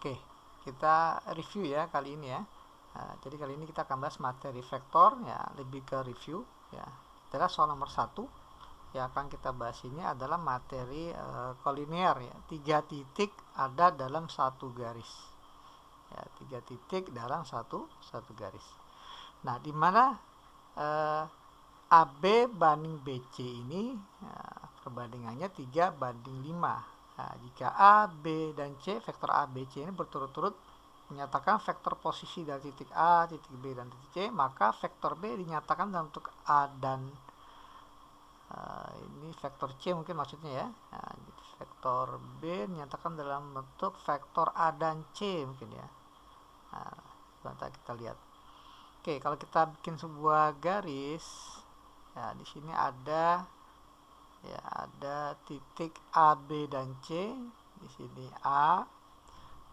Oke, kita review ya kali ini ya. Jadi kali ini kita akan bahas materi vektor ya, lebih ke review ya. Adalah soal nomor 1 yang akan kita bahas ini adalah materi kolinear ya. 3 titik ada dalam satu garis. Ya, 3 titik dalam satu garis. Nah, di mana AB banding BC ini perbandingannya 3 banding 5. Nah, jika A, B, dan C, vektor A, B, C ini berturut-turut menyatakan vektor posisi dari titik A, titik B, dan titik C, maka vektor B dinyatakan dalam bentuk A dan ini vektor C mungkin maksudnya ya. Nah, vektor B dinyatakan dalam bentuk vektor A dan C mungkin ya. Nah, sebentar kita lihat. Oke, kalau kita bikin sebuah garis, ya di sini ada titik A, B, dan C. Di sini A,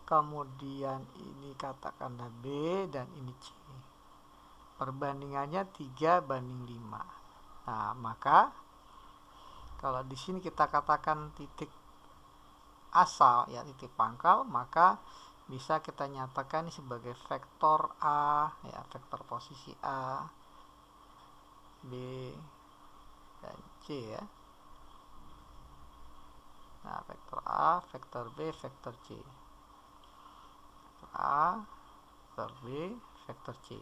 kemudian ini katakanlah B, dan ini C. Perbandingannya 3 banding 5. Nah, maka kalau di sini kita katakan titik asal ya, titik pangkal, maka bisa kita nyatakan ini sebagai vektor A ya, vektor posisi A, B, dan C ya. Nah, vektor A, vektor B, vektor C. Vektor A, vektor B, vektor C.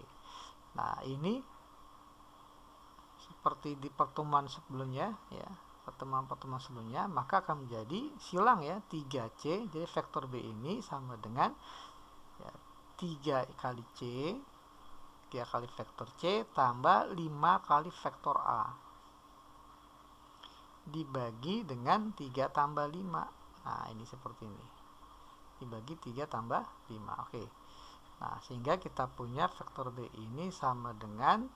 Nah, ini seperti di pertemuan sebelumnya ya, pertemuan sebelumnya, maka akan menjadi silang ya, 3C. Jadi vektor B ini sama dengan ya, 3 kali C, 3 kali vektor C tambah 5 kali vektor A dibagi dengan 3 tambah 5. Nah, ini seperti ini. Dibagi 3 tambah 5. Oke. Nah, sehingga kita punya vektor B ini sama dengan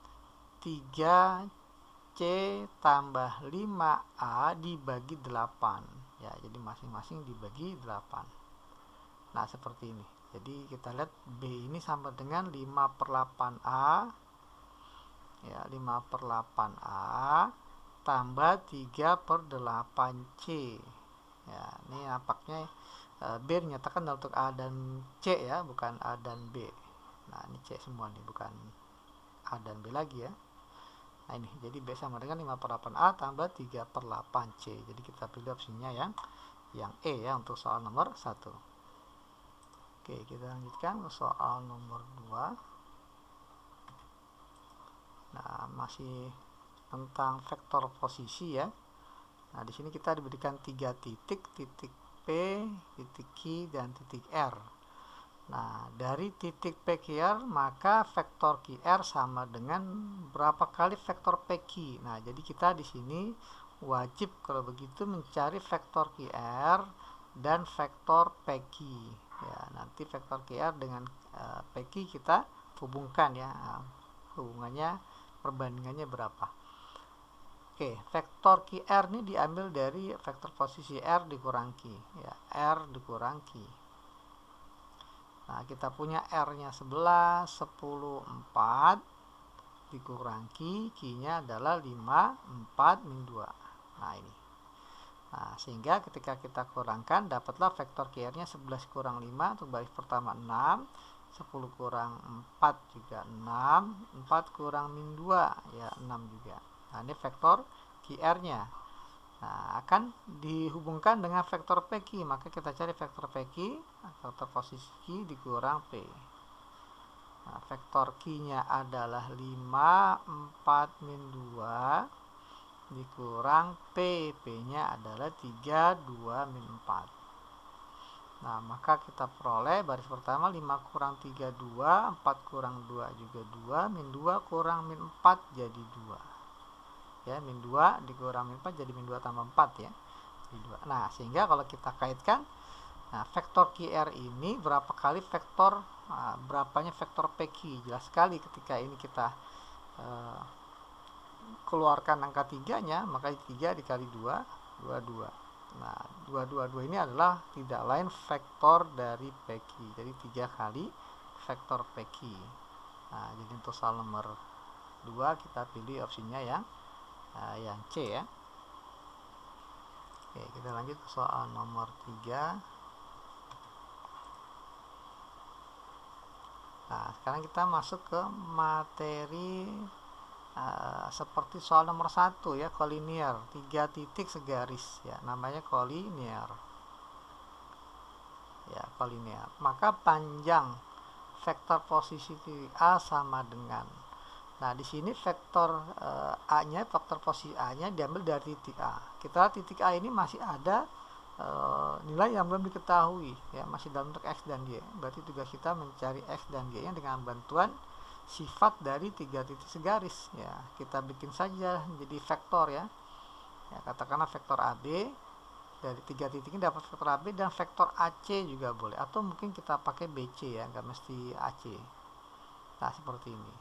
3C tambah 5A dibagi 8. Ya, jadi masing-masing dibagi 8. Nah, seperti ini. Jadi kita lihat B ini sama dengan 5/8A. Ya, 5/8A tambah 3/8C. Ya, ini nampaknya B dinyatakan dalam bentuk A dan C ya, bukan A dan B. Nah, ini C semua nih, bukan A dan B lagi ya. Nah, ini jadi B sama dengan 5/8A tambah 3/8C. Jadi kita pilih opsinya yang E ya untuk soal nomor 1. Oke, kita lanjutkan ke soal nomor 2. Nah, masih tentang vektor posisi ya. Nah, di sini kita diberikan 3 titik, titik P, titik Q, dan titik R. Nah, dari titik P, Q, R, maka vektor QR sama dengan berapa kali vektor PQ. Nah, jadi kita di sini wajib kalau begitu mencari vektor QR dan vektor PQ. Ya, nanti vektor QR dengan PQ kita hubungkan ya. Nah, hubungannya, perbandingannya berapa. Oke, vektor QR ini diambil dari vektor posisi R dikurang Q ya, R dikurang Q. Nah, kita punya R-nya 11, 10, 4 dikurang Q, Q-nya adalah 5, 4, min 2. Nah, ini. Nah, sehingga ketika kita kurangkan dapatlah vektor QR-nya 11 kurang 5 untuk baris pertama 6, 10 kurang 4 juga 6, 4 kurang min 2 ya 6 juga. Nah, ini vektor QR-nya. Nah, akan dihubungkan dengan vektor PQ. Maka kita cari vektor PQ, vektor posisi Q dikurang P. Nah, vektor Q-nya adalah 5, 4, min 2 dikurang P. P-nya adalah 3, 2, min 4. Nah, maka kita peroleh baris pertama 5 kurang 3, 2, 4 kurang 2 juga 2, min 2 kurang min 4 jadi 2. Ya, min 2 dikurang min 4 jadi min 2 tambah 4 ya. Jadi 2. Nah, sehingga kalau kita kaitkan, nah, vektor QR ini berapa kali vektor, berapanya vektor PQ. Jelas sekali ketika ini kita keluarkan angka 3-nya, maka 3 dikali 2, 22. Nah, 222 ini adalah tidak lain vektor dari PQ. Jadi 3 kali vektor PQ. Nah, jadi untuk soal nomor 2 kita pilih opsinya yang C ya. Oke, kita lanjut ke soal nomor 3. sekarang kita masuk ke materi seperti soal nomor 1 ya, kolinier, 3 titik segaris ya, namanya kolinier ya, kolinier. Maka panjang vektor posisi titik A sama dengan, nah di sini vektor A-nya, vektor posisi A-nya diambil dari titik A. Kita lihat titik A ini masih ada nilai yang belum diketahui ya, masih dalam bentuk X dan Y. Berarti tugas kita mencari X dan Y nya dengan bantuan sifat dari 3 titik segaris ya. Kita bikin saja menjadi vektor ya, katakanlah vektor AB. Dari 3 titik ini dapat vektor AB dan vektor AC juga boleh, atau mungkin kita pakai BC ya, nggak mesti AC. Nah seperti ini,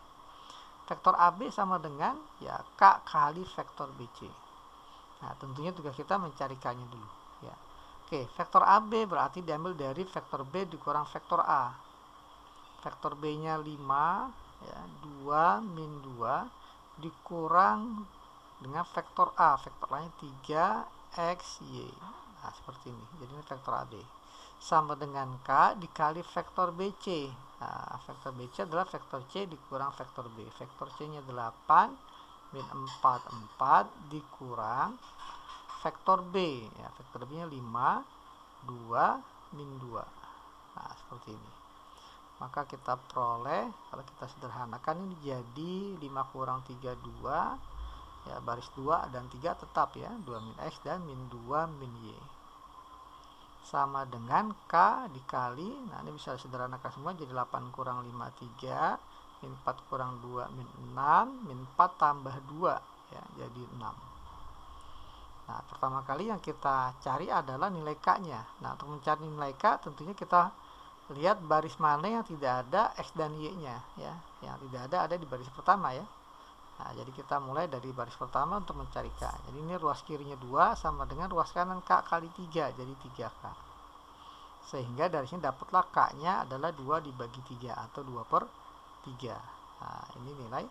vektor AB sama dengan ya K kali vektor BC. Nah tentunya tugas kita mencari K nya dulu ya. Oke, vektor AB berarti diambil dari vektor B dikurang vektor A. Vektor B nya 5 ya, 2 min 2 dikurang dengan vektor A, vektor A nya 3XY. Nah seperti ini, jadi ini vektor AB sama dengan K dikali vektor BC. Nah vektor BC adalah vektor C dikurang vektor B. Vektor C nya 8 min 4 4 dikurang vektor B ya, vektor B nya 5 2 min 2. Nah seperti ini, maka kita peroleh, kalau kita sederhanakan ini jadi 5 kurang 3 2 ya, baris 2 dan 3 tetap ya, 2 min X dan min 2 min Y sama dengan K dikali, nah ini bisa sederhanakan semua jadi 8 kurang 5 3 min 4 kurang 2 min 6 min 4 tambah 2 ya, jadi 6. Nah pertama kali yang kita cari adalah nilai K nya. Nah untuk mencari nilai K tentunya kita lihat baris mana yang tidak ada X dan Y nya ya, yang tidak ada di baris pertama ya. Nah jadi kita mulai dari baris pertama untuk mencari K. Jadi ini ruas kirinya 2 sama dengan ruas kanan K kali 3, jadi 3K. Sehingga dari sini dapatlah K nya adalah 2 dibagi 3 atau 2 per 3. Nah ini nilai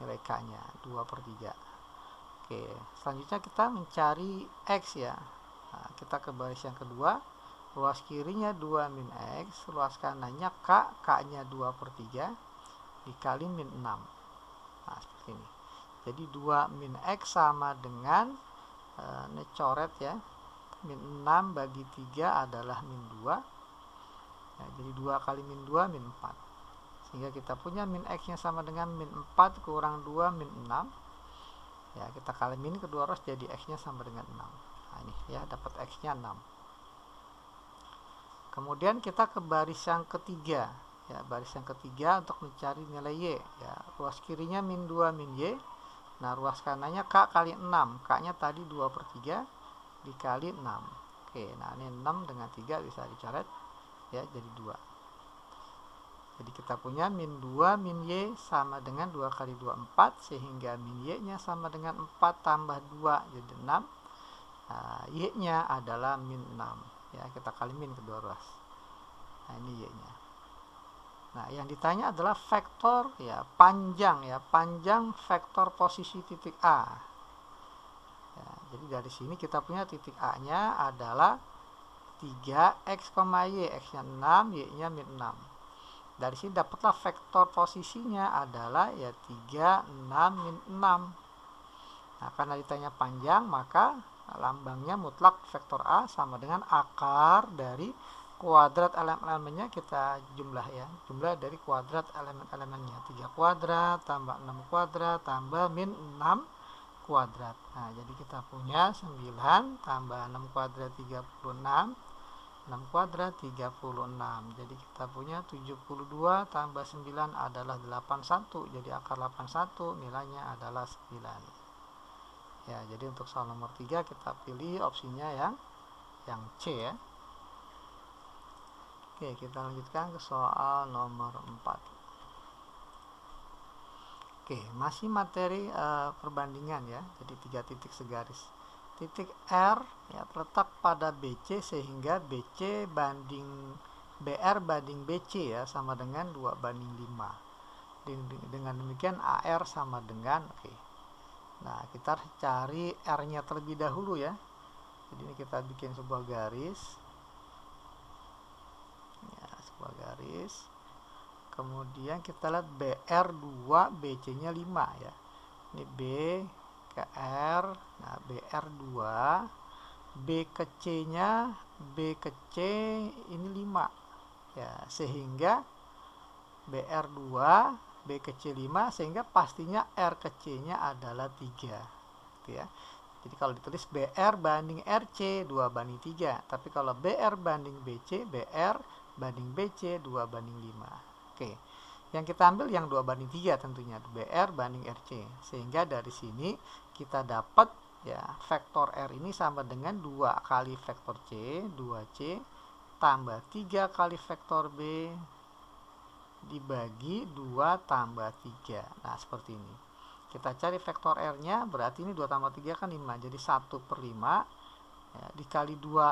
K nya 2 per 3. Oke, selanjutnya kita mencari X ya. Nah, kita ke baris yang kedua, ruas kirinya 2 min X, ruas kanannya K, K nya 2 per 3 dikali min 6. Nah seperti ini, jadi 2 min X sama dengan ini coret ya, min 6 bagi 3 adalah min 2 ya, jadi 2 kali min 2 min 4, sehingga kita punya min X nya sama dengan min 4 kurang 2 min 6 ya, kita kali min kedua ruas jadi X nya sama dengan 6. Nah ini ya, dapat X nya 6. Kemudian kita ke baris yang ketiga ya, baris yang ketiga untuk mencari nilai Y ya, ruas kirinya min 2 min Y, nah ruas kanannya K kali 6, K nya tadi 2 per 3 dikali 6. Oke, nah ini 6 dengan 3 bisa dicoret ya, jadi 2. Jadi kita punya min 2 min Y sama dengan 2 kali 2 4, sehingga min Y nya sama dengan 4 tambah 2 jadi 6. Nah, Y nya adalah min 6 ya, kita kali min kedua ruas. Nah ini Y nya. Nah yang ditanya adalah vektor ya, panjang vektor posisi titik A ya, jadi dari sini kita punya titik A nya adalah 3X, Y, X nya 6, Y nya min 6. Dari sini dapatlah vektor posisinya adalah ya 3 6 min 6. Nah karena ditanya panjang, maka lambangnya mutlak vektor A sama dengan akar dari kuadrat elemen-elemennya, kita jumlah ya, jumlah dari kuadrat elemen-elemennya, 3 kuadrat tambah 6 kuadrat tambah min 6 kuadrat. Nah jadi kita punya 9 tambah 6 kuadrat 36, 6 kuadrat 36, jadi kita punya 72 tambah 9 adalah 81, jadi akar 81 nilainya adalah 9 ya. Jadi untuk soal nomor 3 kita pilih opsinya yang C ya. Oke, kita lanjutkan ke soal nomor 4. Oke, masih materi perbandingan ya, jadi 3 titik segaris. Titik R ya terletak pada BC, sehingga BC banding BR banding BC ya sama dengan 2 banding 5. Dengan demikian AR sama dengan nah kita harus cari R nya terlebih dahulu ya. Jadi ini kita bikin sebuah garis ya, sebuah garis. Kemudian kita lihat BR2 BC-nya 5 ya. Ini B ke R. Nah, BR2 B ke C-nya B ke C ini 5 ya, sehingga BR2 B ke C 5, sehingga pastinya R ke C-nya adalah 3 gitu ya. Jadi kalau ditulis BR banding RC 2 banding 3, tapi kalau BR banding BC, BR banding BC 2 banding 5. Oke, yang kita ambil yang 2 banding 3 tentunya, BR banding RC, sehingga dari sini kita dapat ya vektor R ini sama dengan 2 kali vektor C, 2C, tambah 3 kali vektor B, dibagi 2 tambah 3. Nah, seperti ini. Kita cari vektor R-nya, berarti ini 2 tambah 3 kan 5, jadi 1/5 ya, dikali 2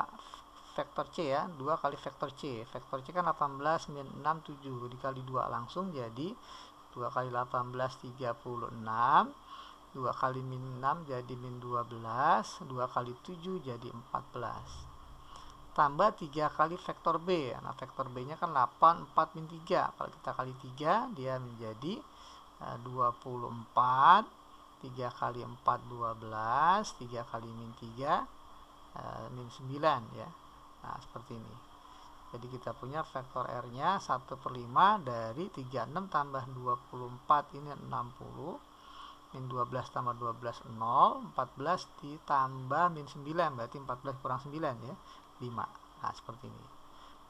vektor C ya, 2 kali vektor C. Vektor C kan 18, min 6, 7, dikali 2 langsung jadi 2 kali 18, 36, 2 kali min 6 jadi min 12, 2 kali 7 jadi 14. Tambah 3 kali vektor B. Nah, vektor B-nya kan 8, 4, min 3. Kalau kita kali 3, dia menjadi 24. 3 kali 4, 12. 3 kali min 3, min 9 ya. Nah, seperti ini. Jadi kita punya vektor R-nya 1/5 dari 36 tambah 24, ini 60. Min 12 tambah 12, 0. 14 ditambah min 9, berarti 14 kurang 9 ya, 5. Nah, seperti ini.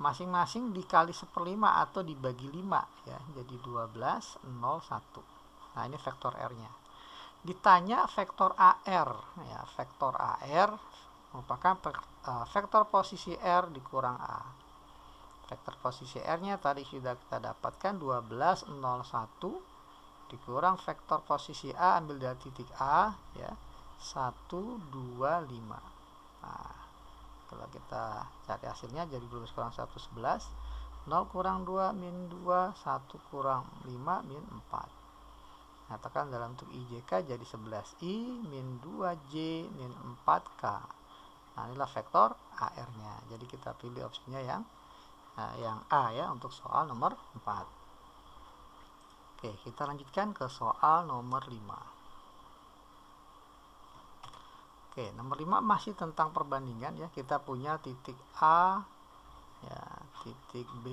Masing-masing dikali 1/5 atau dibagi 5 ya, jadi 12, 0, 1. Nah, ini vektor R-nya. Ditanya vektor AR ya, vektor AR merupakan vektor posisi R dikurang A. Vektor posisi R-nya tadi sudah kita dapatkan 12, 0, 1 dikurang vektor posisi A, ambil dari titik A ya, 1, 2, 5. Nah, kalau kita cari hasilnya jadi 12 kurang 1, 11. 0 kurang 2, min 2. 1 kurang 5, min 4. Nyatakan dalam bentuk IJK jadi 11I min 2J min 4K. Nah, inilah vektor AR-nya. Jadi kita pilih opsinya yang A ya untuk soal nomor 4. Oke, kita lanjutkan ke soal nomor 5. Oke, nomor 5 masih tentang perbandingan ya. Kita punya titik A ya, titik B.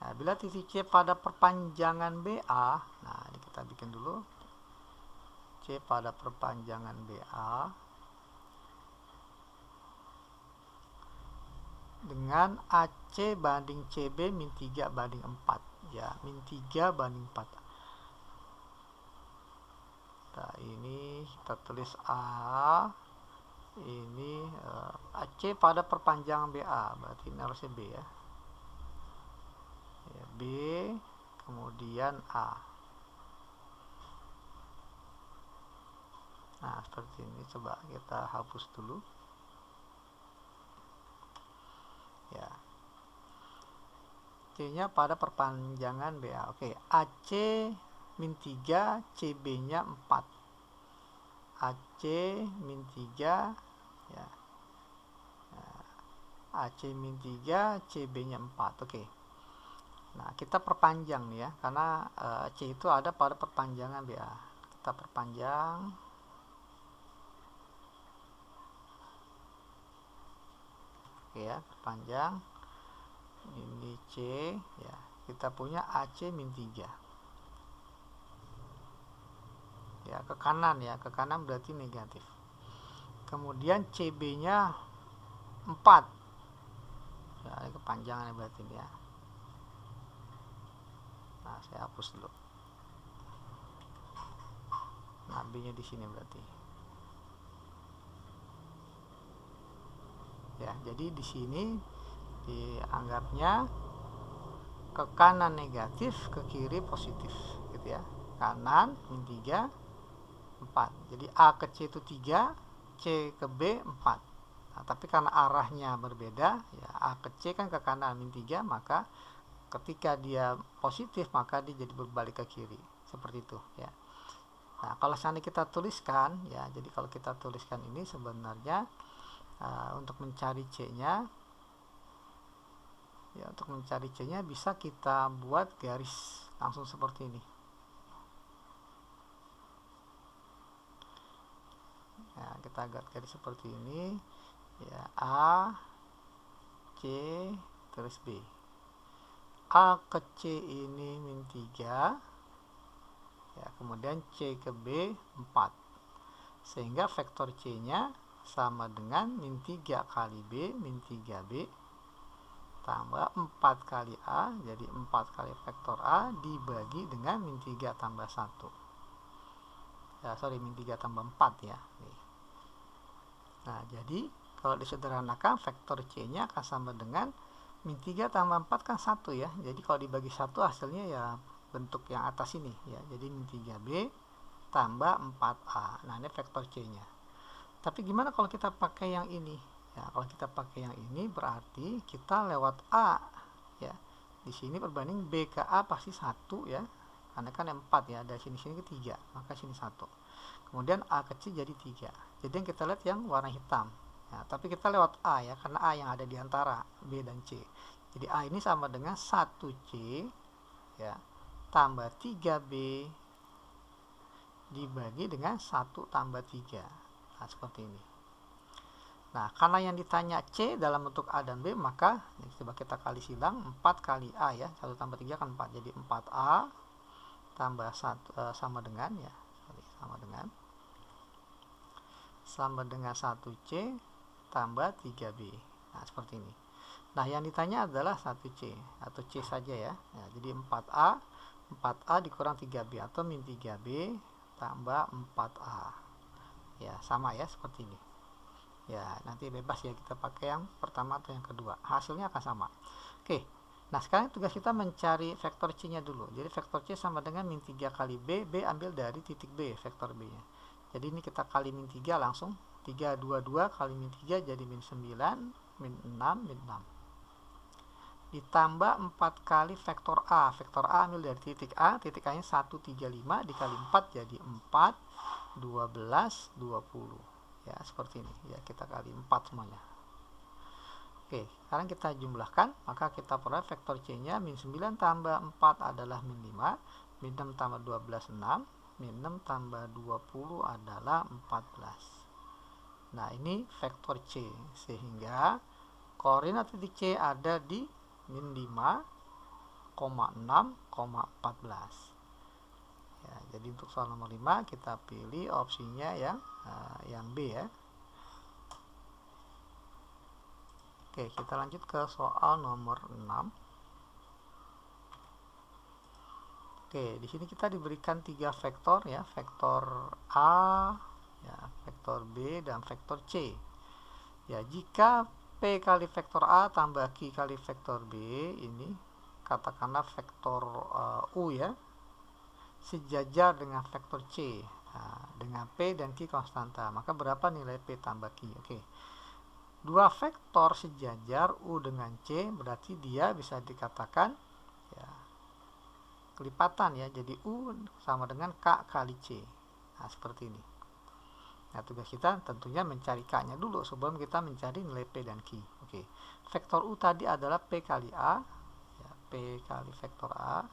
Nah, bila titik C pada perpanjangan BA, nah ini kita bikin dulu. C pada perpanjangan BA dengan AC banding CB min 3 banding 4 ya, min 3 banding 4. Nah, ini kita tulis A, ini AC pada perpanjangan BA, berarti ini harusnya B ya. B, kemudian A. Nah, seperti ini. Coba kita hapus dulu ya. C-nya pada perpanjangan BA. Oke, AC min 3, CB-nya 4. AC min 3 ya. AC min 3, CB-nya 4. Oke. Nah, kita perpanjang nih ya, karena C itu ada pada perpanjangan BA. Kita perpanjang. Oke ya, perpanjang. Ini C ya. Kita punya AC min 3. Ya, ke kanan ya, ke kanan berarti negatif. Kemudian CB-nya 4. Ya, ini kepanjangan berarti ya. Nah, saya hapus dulu. Nah, B-nya di sini berarti. Ya, jadi di sini dianggapnya ke kanan negatif, ke kiri positif gitu ya. Kanan min 3, 4. Jadi A ke C itu 3, C ke B 4. Nah, tapi karena arahnya berbeda ya, A ke C kan ke kanan min 3, maka ketika dia positif maka dia jadi berbalik ke kiri, seperti itu ya. Nah, kalau seandainya kita tuliskan ya, jadi kalau kita tuliskan ini sebenarnya untuk mencari C-nya Ya, untuk mencari C-nya bisa kita buat garis langsung seperti ini. Ya, kita buat garis seperti ini. Ya, A, C, terus B. A ke C ini min 3. Ya, kemudian C ke B 4. Sehingga vektor C-nya sama dengan min 3 kali B min 3B tambah 4 kali A, jadi 4 kali vektor A dibagi dengan min 3 tambah 1. Ya, sorry, min 3 tambah 4 ya. Nah, jadi kalau disederhanakan vektor C-nya akan sama dengan min 3 tambah 4 kan 1 ya. Jadi kalau dibagi 1 hasilnya ya bentuk yang atas ini ya. Jadi min 3B tambah 4A. Nah, ini vektor C-nya. Tapi gimana kalau kita pakai yang ini? Ya, kalau kita pakai yang ini berarti kita lewat A ya. Di sini perbanding B ke A pasti 1 ya. Karena kan 4 ya, dari sini ke 3, maka sini 1. Kemudian A kecil jadi 3. Jadi yang kita lihat yang warna hitam. Ya, tapi kita lewat A ya, karena A yang ada di antara B dan C. Jadi A ini sama dengan 1C ya tambah 3B dibagi dengan 1 tambah 3. Nah, seperti ini. Nah, karena yang ditanya C dalam bentuk A dan B, maka coba kita kali silang 4 kali A ya. 1 tambah 3 kan 4. Jadi 4A tambah 1 sama dengan ya. Sama dengan 1C tambah 3B. Nah, seperti ini. Nah, yang ditanya adalah 1C atau C saja ya. Jadi 4A dikurang 3B atau min 3B tambah 4A. Ya, sama ya seperti ini. Ya, nanti bebas ya kita pakai yang pertama atau yang kedua. Hasilnya akan sama. Oke. Nah, sekarang tugas kita mencari vektor C-nya dulu. Jadi vektor C sama dengan min 3 kali B. B ambil dari titik B, vektor B-nya. Jadi ini kita kali min 3 langsung. 3, 2, 2 kali min 3 jadi min 9, min 6, min 6. Ditambah 4 kali vektor A. Vektor A ambil dari titik A. Titik A-nya 135 dikali 4 jadi 4, 12, 20. Ya, seperti ini. Ya, kita kali 4 semuanya. Oke, sekarang kita jumlahkan. Maka kita peroleh vektor C-nya min 9 tambah 4 adalah min 5. Min 6 tambah 12, 6. Min 6 tambah 20 adalah 14. Nah, ini vektor C. Sehingga koordinat titik C ada di min 5, 6, 14. Ya, jadi untuk soal nomor 5 kita pilih opsinya yang B ya. Oke, kita lanjut ke soal nomor 6. Oke, di sini kita diberikan 3 vektor ya, vektor A, ya, vektor B dan vektor C. Ya, jika P kali vektor A tambah Q kali vektor B, ini katakanlah vektor U ya, sejajar dengan vektor C. Nah, dengan P dan Q konstanta, maka berapa nilai P tambah Q? Oke. Dua vektor sejajar U dengan C, berarti dia bisa dikatakan ya, kelipatan ya. Jadi U sama dengan K kali C. Nah, seperti ini. Nah, tugas kita tentunya mencari K-nya dulu sebelum kita mencari nilai P dan Q. Oke. Vektor U tadi adalah P kali A. Ya, P kali vektor A.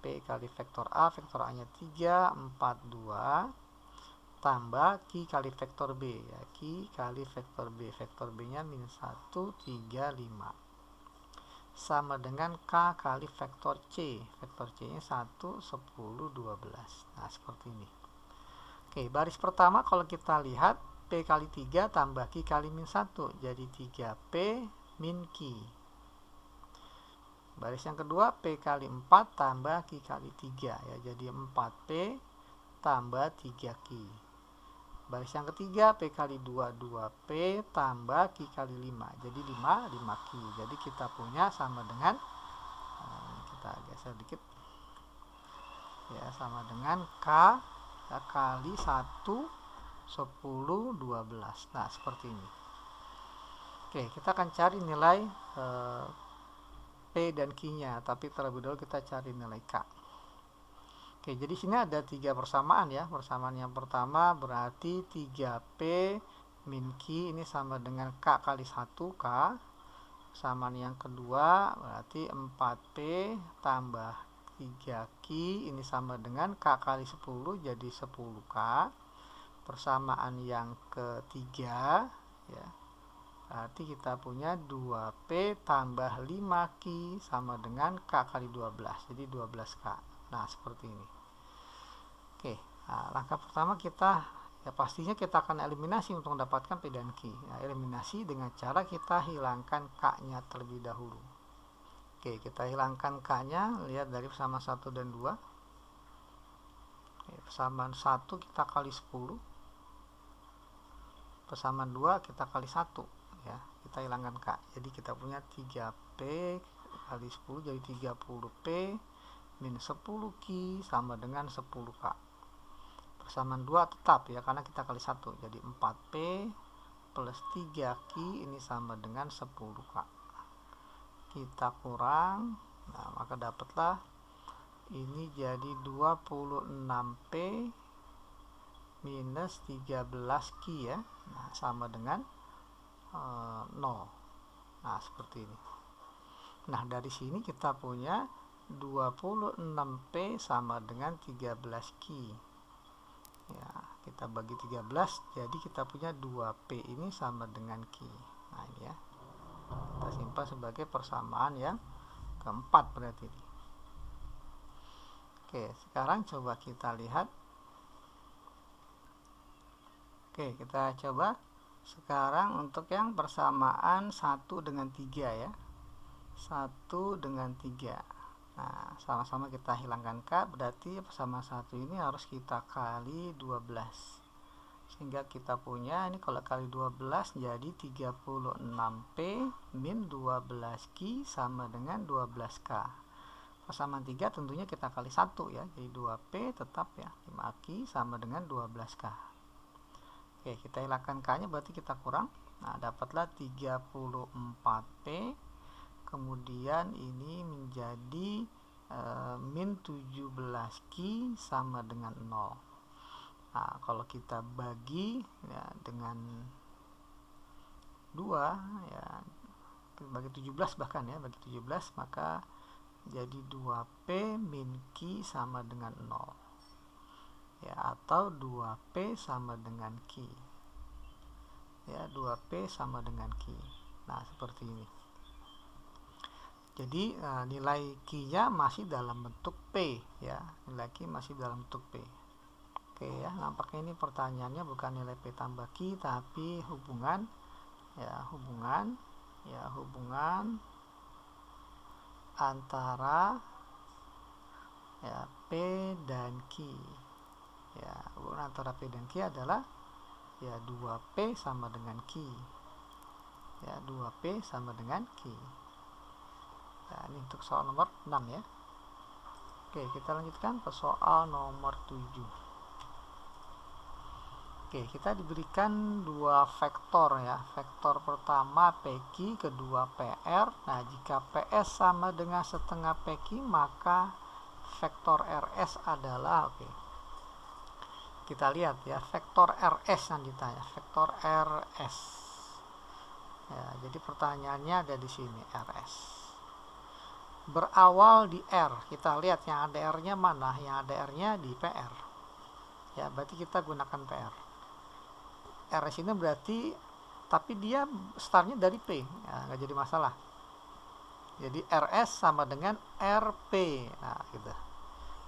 P kali vektor A, vektor A-nya 3, 4, 2, tambah Q kali vektor B, ya, Q kali vektor B, vektor B-nya min 1, 3, 5, sama dengan K kali vektor C, vektor C-nya 1, 10, 12. Nah, seperti ini. Oke, baris pertama kalau kita lihat, P kali 3 tambah Q kali min 1, jadi 3P min Q. Baris yang kedua, P kali 4 tambah Q kali 3 ya, jadi 4P tambah 3Q. Baris yang ketiga, P kali 2 2P tambah Q kali 5, jadi 5Q. Jadi kita punya sama dengan kita geser dikit ya, sama dengan K ya, kali 1, 10, 12. Nah, seperti ini. Oke, kita akan cari nilai P dan Q-nya, tapi terlebih dahulu kita cari nilai K. Oke, jadi sini ada 3 persamaan ya. Persamaan yang pertama berarti 3P min Q ini sama dengan K kali 1K Persamaan yang kedua berarti 4P tambah 3Q ini sama dengan K kali 10 jadi 10K. Persamaan yang ketiga ya, berarti kita punya 2P tambah 5Q sama dengan K kali 12 jadi 12K. Nah seperti ini. Oke, nah, langkah pertama kita ya pastinya kita akan eliminasi untuk mendapatkan P dan Q. Nah, eliminasi dengan cara kita hilangkan K-nya terlebih dahulu. Oke, kita hilangkan K-nya, lihat dari persamaan 1 dan 2. Oke, persamaan 1 kita kali 10. Persamaan 2 kita kali 1 ya. Kita hilangkan K. Jadi kita punya 3P kali 10 jadi 30P min 10Q sama dengan 10K. Persamaan 2 tetap ya karena kita kali 1 jadi 4P plus 3Q ini sama dengan 10K. Kita kurang, nah maka dapatlah ini jadi 26P minus 13Q ya. Nah sama dengan 0. Nah seperti ini. Nah dari sini kita punya 26P sama dengan 13Q ya, kita bagi 13 jadi kita punya 2P ini sama dengan Q. Nah ini ya, kita simpan sebagai persamaan yang keempat berarti. Oke, sekarang coba kita lihat. Oke, kita coba sekarang untuk yang persamaan 1 dengan 3 ya, 1 dengan 3. Nah, sama-sama kita hilangkan K, berarti persamaan 1 ini harus kita kali 12. Sehingga kita punya, ini kalau kali 12 jadi 36P min 12Q sama dengan 12K. Persamaan 3 tentunya kita kali 1 ya, jadi 2P tetap ya, 5Q sama dengan 12K. Oke, kita hilangkan K-nya berarti kita kurang. Nah, dapatlah 34P. Kemudian ini menjadi min 17Q sama dengan 0. Nah, kalau kita bagi ya, dengan 2 ya, bagi 17 bahkan ya, bagi 17 maka jadi 2P min Q sama dengan 0 ya, atau 2P sama dengan Q ya, 2P sama dengan Q. Nah seperti ini. Jadi nilai Q-nya masih dalam bentuk P ya, nilai Q masih dalam bentuk P. Oke ya, nampaknya ini pertanyaannya bukan nilai P tambah Q tapi hubungan antara ya P dan Q. Ya, hubungan antara P dan Q adalah ya 2P sama dengan Q. Ya, 2P sama dengan Q. Nah, ini untuk soal nomor 6 ya. Oke, kita lanjutkan ke soal nomor 7. Oke, kita diberikan dua vektor ya. Vektor pertama PQ, kedua PR. Nah, jika PS sama dengan setengah PQ, maka vektor RS adalah kita lihat ya, vektor RS yang ditanya, vektor RS. Ya, jadi pertanyaannya ada di sini RS. Berawal di R, kita lihat yang ada R-nya mana, yang ada R-nya di PR ya, berarti kita gunakan PR. RS ini berarti, tapi dia startnya dari P ya, nggak jadi masalah, jadi RS sama dengan RP. Nah gitu,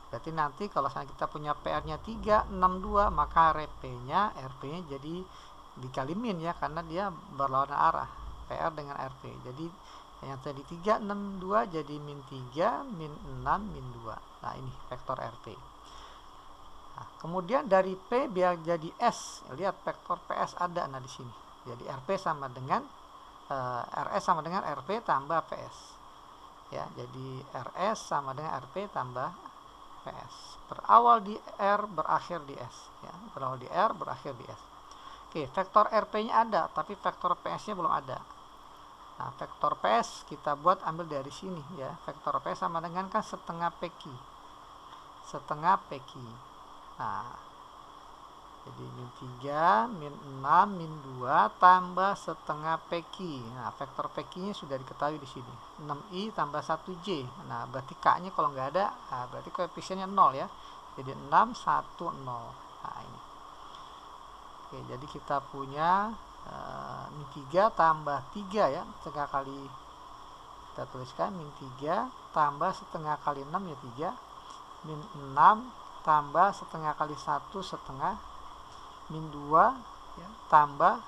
berarti nanti kalau kita punya PR-nya 362 maka RP-nya jadi dikali min ya, karena dia berlawanan arah PR dengan RP. Jadi yang tadi 362 jadi min 3, min 6, min 2. Nah ini vektor RP. Nah, kemudian dari P biar jadi S, lihat vektor PS ada. Nah di sini jadi RP sama dengan RS sama dengan RP tambah PS ya, jadi RS sama dengan RP tambah PS. Berawal di R berakhir di S ya, berawal di R berakhir di S. Oke, vektor RP nya ada tapi vektor PS nya belum ada. Nah, vektor PS kita buat ambil dari sini ya. Vektor PS sama dengan kan setengah PQ. Setengah PQ. Nah, Jadi min 3, min 6, min 2 tambah setengah PQ. Nah, vektor PQ-nya sudah diketahui di sini. 6i tambah 1j. Nah, berarti K-nya kalau nggak ada, berarti koefisiennya 0 ya. Jadi 6, 1, 0. Nah, ini. Oke, jadi kita punya min 3 tambah 3 ya. Setengah kali, kita tuliskan min 3 tambah setengah kali 6 ya 3. Min 6 tambah setengah kali 1 setengah, min 2 ya, tambah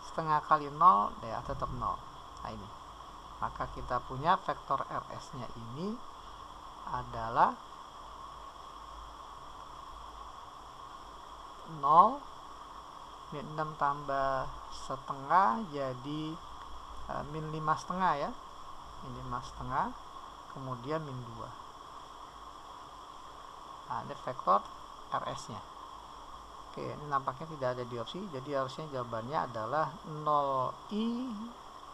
setengah kali 0 ya tetap 0. Nah ini, maka kita punya vektor RS nya ini adalah 0, min 6 tambah setengah jadi min 5 setengah ya, min 5 setengah, kemudian min 2. Nah, ini vektor RS nya. Oke, ini nampaknya tidak ada di opsi, jadi harusnya jawabannya adalah 0i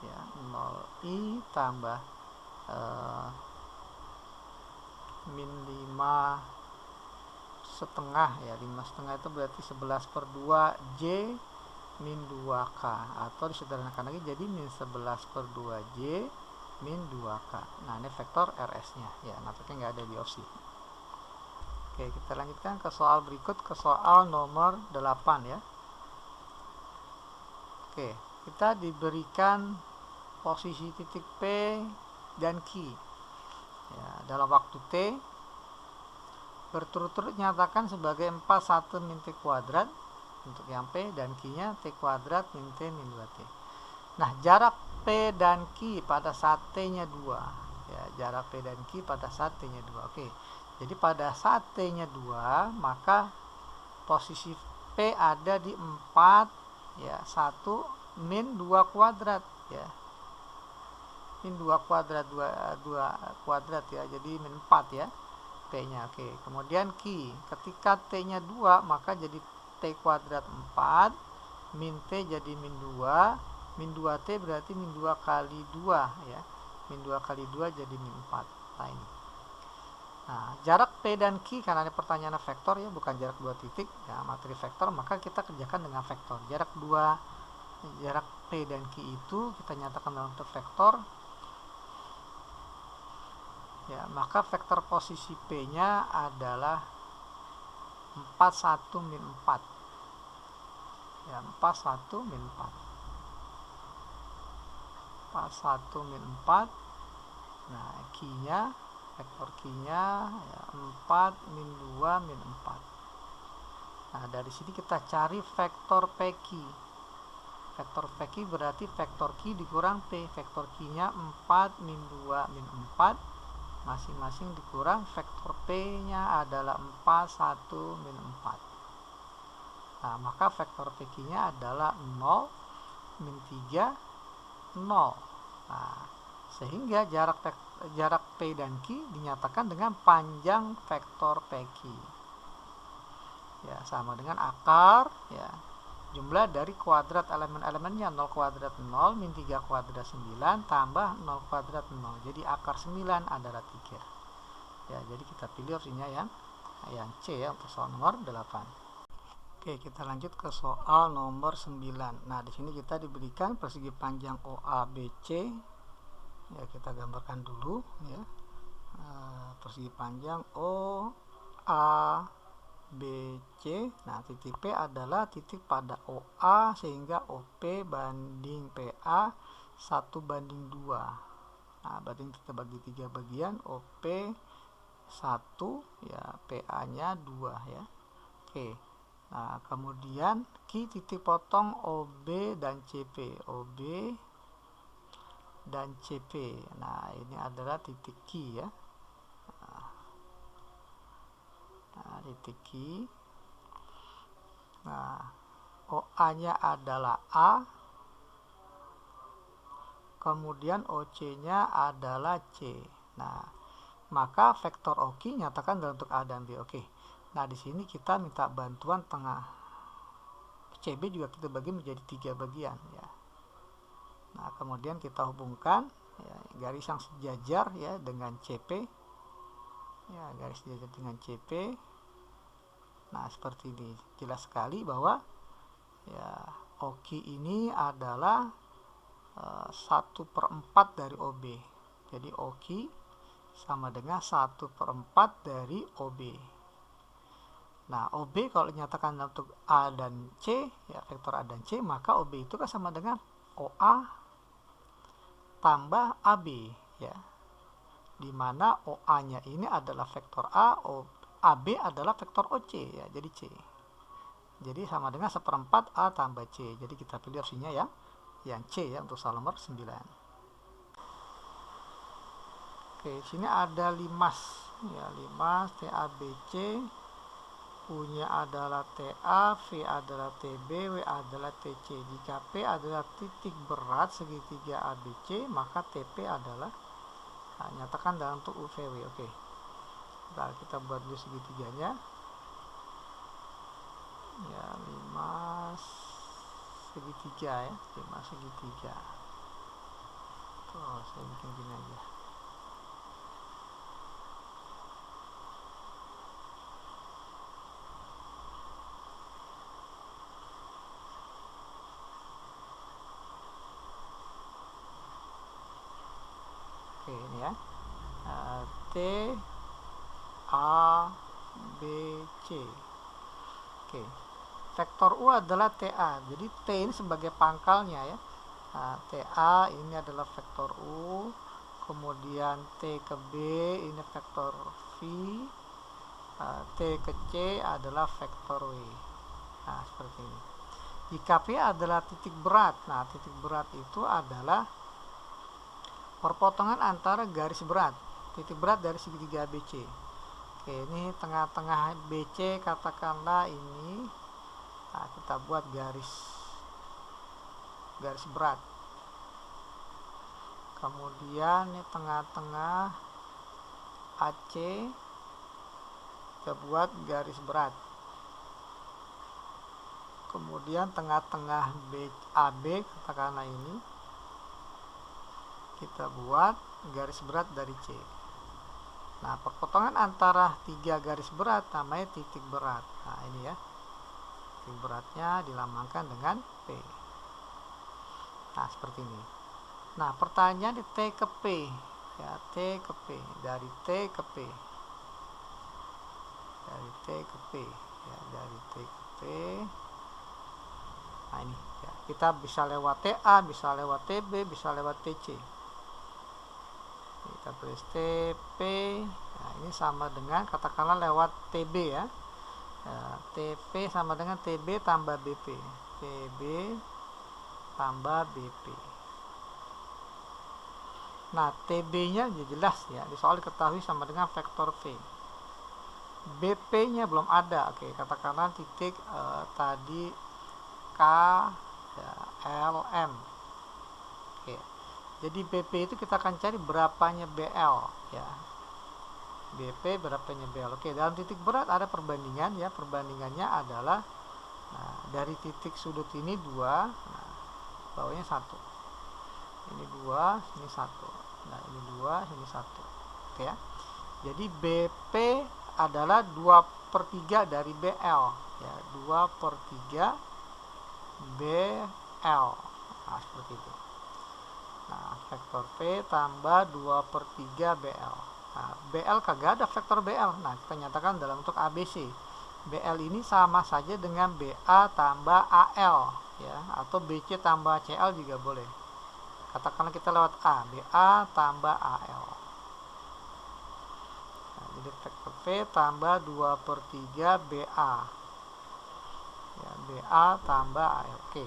ya, 0i tambah min 5 setengah ya, 5 setengah itu berarti 11/2j min 2k, atau disederhanakan lagi jadi min 11/2j min 2k. Nah, ini vektor RS nya ya, nampaknya nggak ada di opsi. Oke, kita lanjutkan ke soal berikut, ke soal nomor 8 ya. Oke, kita diberikan posisi titik P dan Q ya, dalam waktu T berturut-turut nyatakan sebagai 41 min T kuadrat untuk yang P, dan Q-nya T kuadrat min T min 2T. Nah, jarak P dan Q pada saat T-nya 2 ya, jarak P dan Q pada saat T-nya 2. Oke. Jadi pada saat T-nya 2, maka posisi P ada di 4 ya, 1 min 2 kuadrat ya. Min 2 kuadrat 2 kuadrat ya. Jadi min 4 ya P-nya. Oke. Kemudian Q, ketika T-nya 2, maka jadi T kuadrat 4 min T jadi min 2. Min 2T berarti min 2 kali 2 ya. Min 2 kali 2 jadi min 4. Nah, ini. Nah, jarak P dan Q, karena ini pertanyaan vektor ya, bukan jarak 2 titik ya, materi vektor, maka kita kerjakan dengan vektor. Jarak P dan Q itu kita nyatakan dalam bentuk vektor ya, maka vektor posisi P nya adalah 41 min 4 ya, 41 min 4, 41 min 4. Nah, Q nya, vektor Q-nya ya, 4 min 2 min 4. Nah, dari sini kita cari vektor PQ. Vektor PQ berarti vektor Q dikurang P. Vektor Q-nya 4 min 2 min 4. Masing-masing dikurang vektor P-nya adalah 41 min 4. Nah, maka vektor PQ-nya adalah 0, min 3, 0. Nah, sehingga jarak P dan Q dinyatakan dengan panjang vektor PQ ya, sama dengan akar ya, jumlah dari kuadrat elemen-elemennya, 0 kuadrat 0 min 3 kuadrat 9 tambah 0 kuadrat 0, jadi akar 9 adalah 3 ya. Jadi kita pilih opsinya yang C ya untuk soal nomor 8. Oke, kita lanjut ke soal nomor 9. Nah, di sini kita diberikan persegi panjang OABC ya, kita gambarkan dulu ya, persegi panjang OABC. Nah, titik P adalah titik pada OA, sehingga OP banding PA 1/2. Nah, berarti kita bagi 3 bagian, OP 1 ya, PA nya 2 ya. Oke. Nah, kemudian Q titik potong OB dan CP, OB dan CP. Nah, ini adalah titik Q ya. Nah, titik Q. Nah, OA-nya adalah A, kemudian OC-nya adalah C. Nah, maka vektor OQ nyatakan dalam bentuk A dan B. Oke. Nah, di sini kita minta bantuan tengah CB, juga kita bagi menjadi 3 bagian ya. Nah, kemudian kita hubungkan ya, garis yang sejajar ya dengan CP ya, garis sejajar dengan CP. Nah, seperti ini. Jelas sekali bahwa ya OQ ini adalah 1/4 dari OB. Jadi OQ sama dengan 1/4 dari OB. Nah, OB kalau dinyatakan untuk A dan C, ya vektor A dan C, maka OB itu kan sama dengan OA tambah AB, ya. Dimana OA-nya ini adalah vektor A, AB adalah vektor OC, ya, jadi C. Jadi sama dengan 1/4 A tambah C. Jadi kita pilih opsinya yang C, ya, untuk soal nomor 9. Oke, sini ada limas, ya, limas TABC, U-nya adalah TA, V adalah TB, W adalah TC. Jika P adalah titik berat segitiga ABC, maka TP adalah, nyatakan dalam bentuk UVW. Oke. Bentar, kita buat dulu segitiganya. Ya, 5 segitiga, ya. 5 segitiga. Tuh, saya bikin gini aja. Oke, ini ya. T A B C. Oke. Vektor U adalah TA. Jadi T ini sebagai pangkalnya, ya. Nah, TA ini adalah vektor U. Kemudian T ke B ini vektor V. T ke C adalah vektor W. Nah, seperti ini. Jika P adalah titik berat. Nah, titik berat itu adalah perpotongan antara garis berat. Titik berat dari segitiga ABC. Oke, ini tengah-tengah BC, katakanlah ini. Nah, kita buat garis berat. Kemudian ini tengah-tengah AC, kita buat garis berat. Kemudian tengah-tengah AB, katakanlah ini, kita buat garis berat dari C. Nah, perpotongan antara 3 garis berat namanya titik berat. Nah, ini ya. Titik beratnya dilambangkan dengan P. Nah, seperti ini. Nah, pertanyaan di T ke P. Ya, T ke P. Dari T ke P. Dari T ke P. Ya, dari T ke P. Nah, ini. Ya, kita bisa lewat TA, bisa lewat TB, bisa lewat TC. Kita tulis TP. Nah, ini sama dengan, katakanlah lewat TB, ya. TP sama dengan TB tambah BP. TB tambah BP. Nah, TB-nya jelas, ya. Di soal diketahui sama dengan vektor V. BP-nya belum ada. Oke, katakanlah titik tadi K, ya, LM. Oke. Jadi BP itu kita akan cari berapanya BL, ya. BP berapanya BL. Oke, dalam titik berat ada perbandingan, ya. Perbandingannya adalah, nah, dari titik sudut ini 2, nah, bawahnya 1. Ini 2, ini 1. Nah, ini 2, ini 1. Oke, ya. Jadi BP adalah 2/3 dari BL, ya. 2/3 BL. Nah, seperti itu. Nah, vektor P tambah 2/3 BL. Nah, BL kagak ada vektor BL. Nah, kita nyatakan dalam bentuk ABC. BL ini sama saja dengan BA tambah AL, ya, atau BC tambah CL juga boleh. Katakanlah kita lewat A, BA tambah AL. Nah, jadi vektor P tambah 2/3 BA. Ya, BA tambah AL. Oke.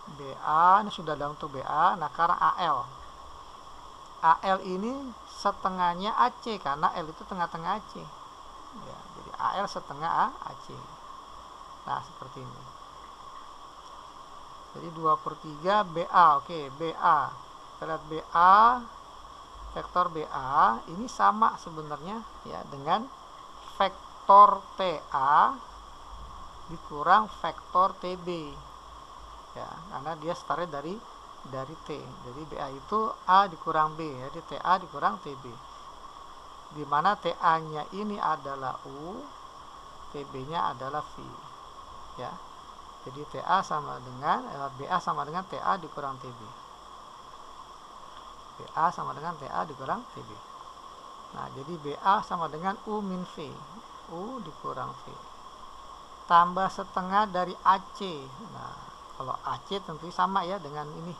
BA ini sudah dalam bentuk BA. Nah, sekarang AL. AL ini setengahnya AC karena L itu tengah-tengah AC. Ya, jadi AL setengah AC. Nah, seperti ini. Jadi 2/3 BA. Oke, BA. Kita lihat BA, vektor BA ini sama sebenarnya, ya, dengan vektor TA dikurang vektor TB. Ya, karena dia startnya dari T. Jadi BA itu A dikurang B, ya. Jadi TA dikurang TB. Di mana TA-nya ini adalah U, TB-nya adalah V, ya. Jadi BA sama dengan TA dikurang TB. BA sama dengan TA dikurang TB. Nah, jadi BA sama dengan U min V. U dikurang V. Tambah setengah dari AC. Nah, kalau AC tentu sama ya dengan ini.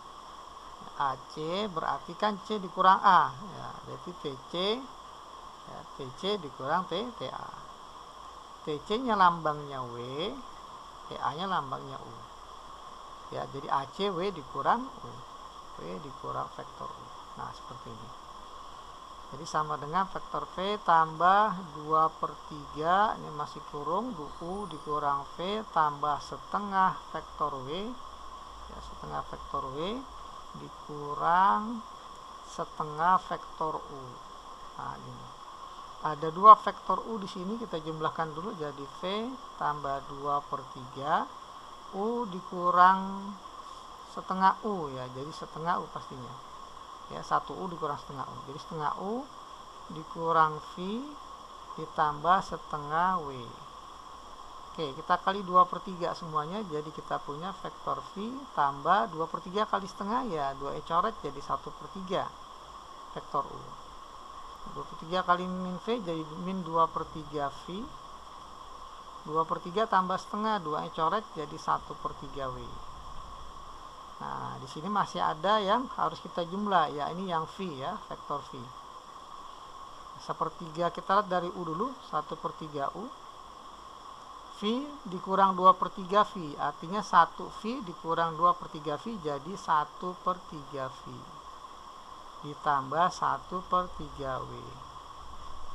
AC berarti kan C dikurang A. Ya, berarti TC, ya, TC dikurang TA. TC-nya lambangnya W, TA-nya lambangnya U. Ya, jadi AC W dikurang U. W dikurang vektor U. Nah, seperti ini. Jadi sama dengan vektor V tambah 2/3, ini masih kurung, U dikurang V tambah setengah vektor W, ya, setengah vektor W dikurang setengah vektor U. Nah, ini. Ada 2 vektor U di sini, kita jumlahkan dulu jadi V tambah 2/3, U dikurang setengah U, ya, jadi setengah U pastinya. Ya, 1U dikurang setengah U. Jadi setengah U dikurang V ditambah setengah W. Oke, kita kali 2/3 semuanya, jadi kita punya vektor V tambah 2/3 kali setengah, ya 2E coret jadi 1/3 vektor U. 2/3 kali min V jadi min 2/3 V. 2/3 tambah setengah, 2E coret jadi 1/3 W. Nah, di sini masih ada yang harus kita jumlah, ya ini yang V, ya, vektor V. 1/3 kita lihat dari U dulu, 1/3 U. V dikurang 2/3 V, artinya 1 V dikurang 2/3 V jadi 1/3 V. Ditambah 1/3 W.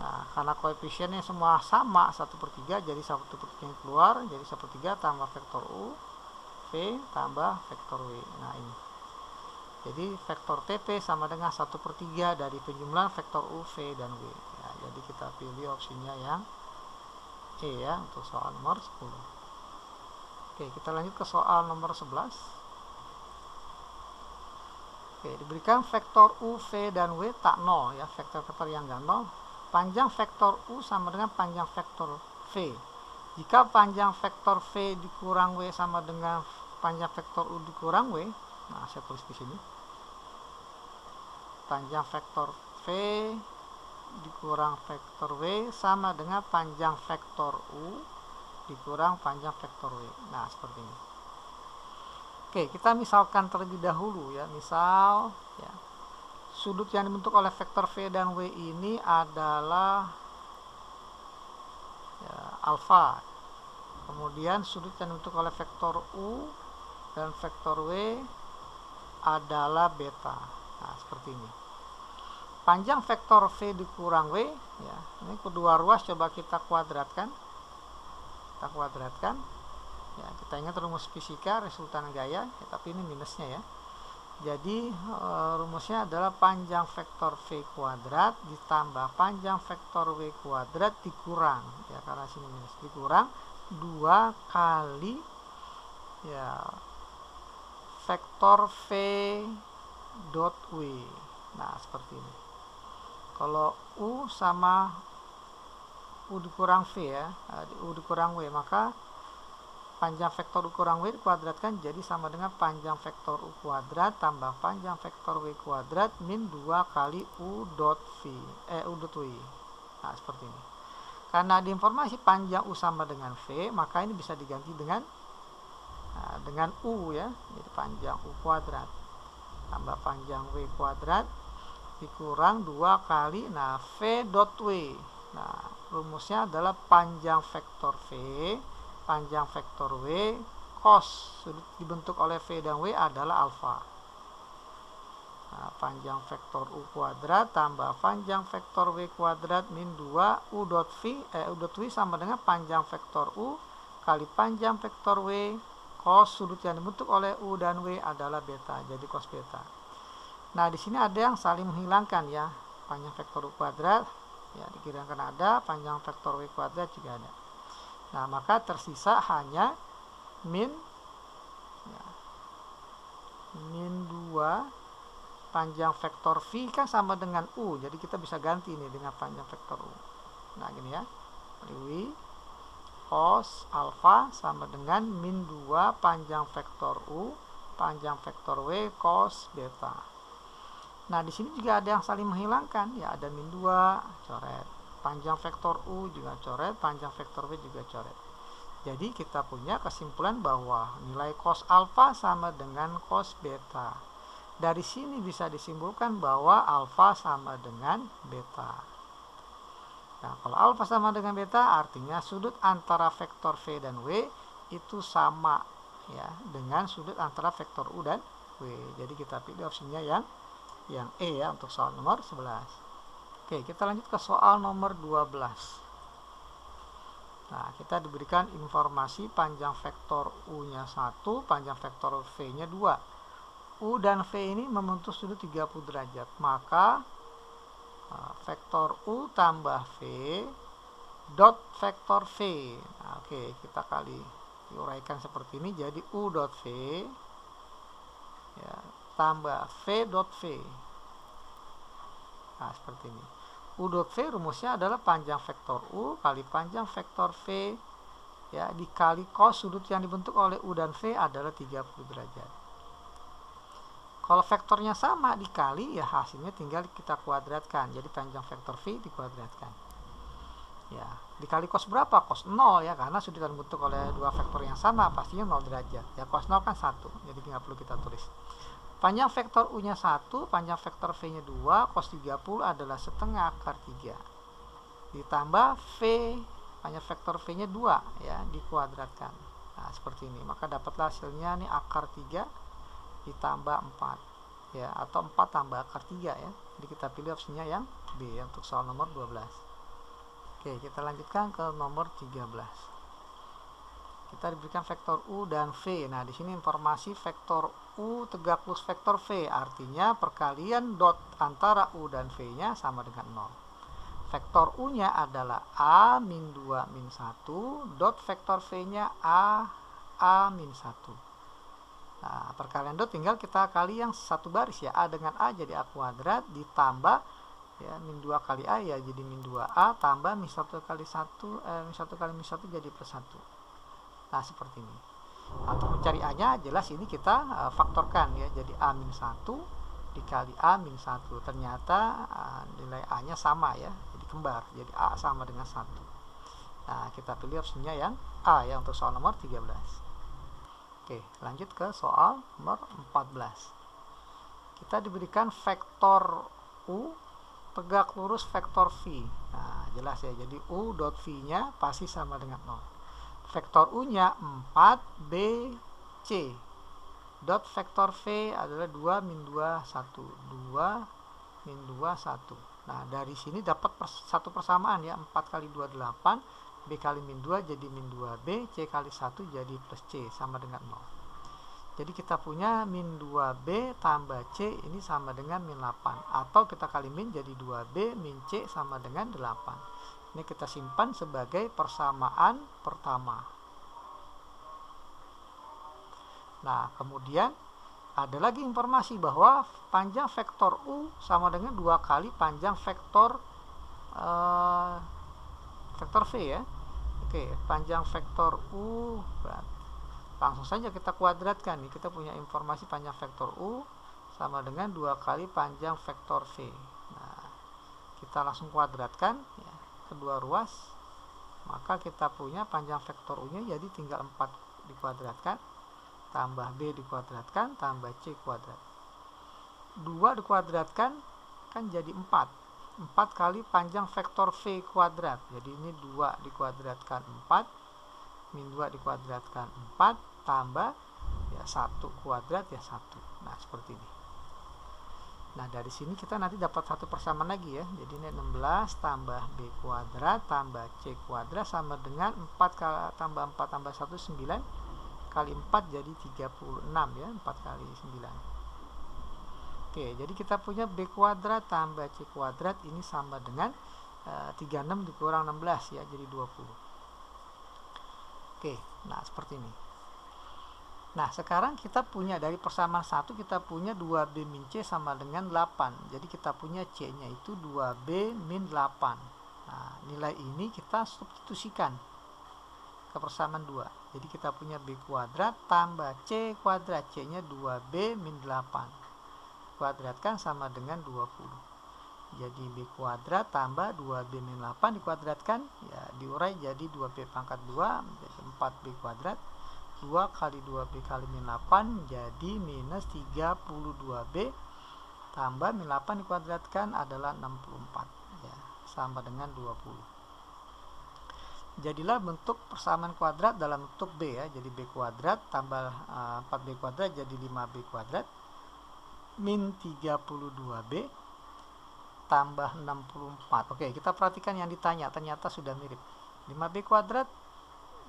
Nah, karena koefisiennya semua sama 1/3, jadi 1/3 yang keluar, jadi 1/3 tambah vektor U. V tambah vektor W. Nah, ini. Jadi vektor TP sama dengan 1/3 dari penjumlahan vektor U, V, dan W. Ya, jadi kita pilih opsinya yang E, ya, untuk soal nomor 10. Oke, kita lanjut ke soal nomor 11. Oke, diberikan vektor U, V, dan W tak 0, ya, vektor-vektor yang enggak 0. Panjang vektor U sama dengan panjang vektor V. Jika panjang vektor V dikurang W sama dengan panjang vektor U dikurang W, nah saya tulis di sini. Panjang vektor V dikurang vektor W sama dengan panjang vektor U dikurang panjang vektor W. Nah, seperti ini. Oke, kita misalkan terlebih dahulu, ya. Misal, ya, sudut yang dibentuk oleh vektor V dan W ini adalah, ya, alfa. Kemudian sudut yang dibentuk oleh vektor U dan vektor W adalah beta. Nah, seperti ini. Panjang vektor V dikurang W, ya, ini kedua ruas coba kita kuadratkan. Kita kuadratkan. Ya, kita ingat rumus fisika resultan gaya, ya, tapi ini minusnya, ya. Jadi rumusnya adalah panjang vektor V kuadrat ditambah panjang vektor W kuadrat dikurang, ya, karena sini minus, dikurang 2 kali, ya, vektor V dot W. Nah, seperti ini. Kalau U sama U dikurang V, ya, U dikurang W, maka panjang vektor U kurang W dikuadratkan jadi sama dengan panjang vektor U kuadrat tambah panjang vektor W kuadrat min 2 kali U dot W. Nah, seperti ini. Karena di informasi panjang U sama dengan V, maka ini bisa diganti dengan U, ya. Jadi panjang U kuadrat tambah panjang W kuadrat dikurang 2 kali, nah, V dot W. Nah, rumusnya adalah panjang vektor V panjang vektor W cos sudut dibentuk oleh V dan W adalah alfa. Nah, panjang vektor U kuadrat tambah panjang vektor W kuadrat min 2 U dot W sama dengan panjang vektor U kali panjang vektor W cos sudut yang dibentuk oleh U dan W adalah beta, jadi cos beta. Nah, di sini ada yang saling menghilangkan, ya. Panjang vektor U kuadrat, ya, dikirakan ada, panjang vektor W kuadrat juga ada. Nah, maka tersisa hanya min, ya, min 2 panjang vektor V kan sama dengan U, jadi kita bisa ganti ini dengan panjang vektor U. Nah, gini, ya, W cos alfa sama dengan min 2 panjang vektor U panjang vektor W cos beta. Nah, di sini juga ada yang saling menghilangkan, ya ada min 2, coret. Panjang vektor U juga coret, panjang vektor W juga coret. Jadi kita punya kesimpulan bahwa nilai cos alfa sama dengan cos beta. Dari sini bisa disimpulkan bahwa alfa sama dengan beta. Nah, kalau alfa sama dengan beta artinya sudut antara vektor V dan W itu sama ya dengan sudut antara vektor U dan W. Jadi kita pilih opsinya yang E ya untuk soal nomor 11. Oke, kita lanjut ke soal nomor 12. Nah, kita diberikan informasi panjang vektor U-nya 1, panjang vektor V-nya 2. U dan V ini membentuk sudut 30 derajat. Maka vektor U tambah V dot vektor V. Nah, oke, kita kali diuraikan seperti ini. Jadi U dot V ya, tambah V dot V. Nah, seperti ini. U dot V rumusnya adalah panjang vektor U kali panjang vektor V ya dikali cos sudut yang dibentuk oleh U dan V adalah 30 derajat. Kalau vektornya sama dikali ya hasilnya tinggal kita kuadratkan. Jadi panjang vektor V dikuadratkan. Ya, dikali cos berapa? Cos 0 ya, karena sudut yang dibentuk oleh dua vektor yang sama pastinya 0 derajat. Ya, cos 0 kan 1. Jadi nggak perlu kita tulis. Panjang vektor U-nya 1, panjang vektor V-nya 2, cos 30 adalah setengah akar 3. Ditambah V, panjang vektor V-nya 2 ya, dikuadratkan. Nah, seperti ini. Maka dapatlah hasilnya nih akar 3 ditambah 4 ya, atau 4 tambah akar 3 ya. Jadi kita pilih opsinya yang B ya, untuk soal nomor 12. Oke, kita lanjutkan ke nomor 13. Kita diberikan vektor U dan V. Nah, di sini informasi vektor U tegak lurus vektor V, artinya perkalian dot antara U dan V-nya sama dengan 0. Vektor U-nya adalah A min 2 min 1, dot vektor V-nya A min 1. Nah, perkalian dot tinggal kita kali yang satu baris ya, A dengan A jadi A kuadrat ditambah ya min 2 kali A ya jadi min 2A tambah min 1 kali 1 min 1 kali min 1 jadi plus 1. Nah, seperti ini. Untuk mencari A-nya jelas ini kita faktorkan ya. Jadi A min 1 dikali A min 1. Ternyata nilai A-nya sama ya. Jadi kembar. Jadi A sama dengan 1. Nah, kita pilih opsinya yang A ya untuk soal nomor 13. Oke, lanjut ke soal nomor 14. Kita diberikan vektor U tegak lurus vektor V. Nah, jelas ya. Jadi U dot V-nya pasti sama dengan 0. Vektor U-nya 4BC. Dot vektor V adalah 2 min 2, 1. 2 min 2, 1. Nah, dari sini dapat satu persamaan ya. 4 kali 2, 8. B kali min 2 jadi min 2B. C kali 1 jadi plus C sama dengan 0. Jadi kita punya min 2B tambah C ini sama dengan min 8. Atau kita kali min jadi 2B min C sama dengan 8. Ini kita simpan sebagai persamaan pertama. Nah, kemudian ada lagi informasi bahwa panjang vektor U sama dengan 2 kali panjang vektor vektor V ya. Oke, panjang vektor U langsung saja kita kuadratkan nih. Kita punya informasi panjang vektor U sama dengan 2 kali panjang vektor V. Nah, kita langsung kuadratkan ya, kedua ruas, maka kita punya panjang vektor U-nya jadi tinggal 4 dikuadratkan tambah B dikuadratkan tambah C kuadrat. 2 dikuadratkan kan jadi 4 kali panjang vektor V kuadrat. Jadi ini 2 dikuadratkan 4 min 2 dikuadratkan 4 tambah ya 1 kuadrat ya 1. Nah, seperti ini. Nah, dari sini kita nanti dapat satu persamaan lagi ya. Jadi ini 16 tambah B kuadrat tambah C kuadrat sama dengan 4 tambah 4 tambah 1 9 kali 4 jadi 36 ya. 4 kali 9. Oke, jadi kita punya B kuadrat tambah C kuadrat ini sama dengan 36 dikurang 16 ya, jadi 20. Oke, nah seperti ini. Nah, sekarang kita punya dari persamaan 1 kita punya 2B min C sama dengan 8. Jadi kita punya C-nya itu 2B min 8. Nah, nilai ini kita substitusikan. ke persamaan 2. Jadi kita punya B kuadrat tambah C kuadrat. C-nya 2B min 8. Kuadratkan sama dengan 20. Jadi B kuadrat tambah 2B min 8 dikuadratkan, ya diurai jadi 2B pangkat 2 menjadi 4B kuadrat. 2 kali 2B kali min 8 jadi minus 32B tambah min 8 dikuadratkan adalah 64, ya, sama dengan 20. Jadilah bentuk persamaan kuadrat dalam bentuk B, ya. Jadi B kuadrat tambah 4B kuadrat jadi 5B kuadrat min 32B tambah 64. Oke, kita perhatikan yang ditanya, ternyata sudah mirip. 5B kuadrat,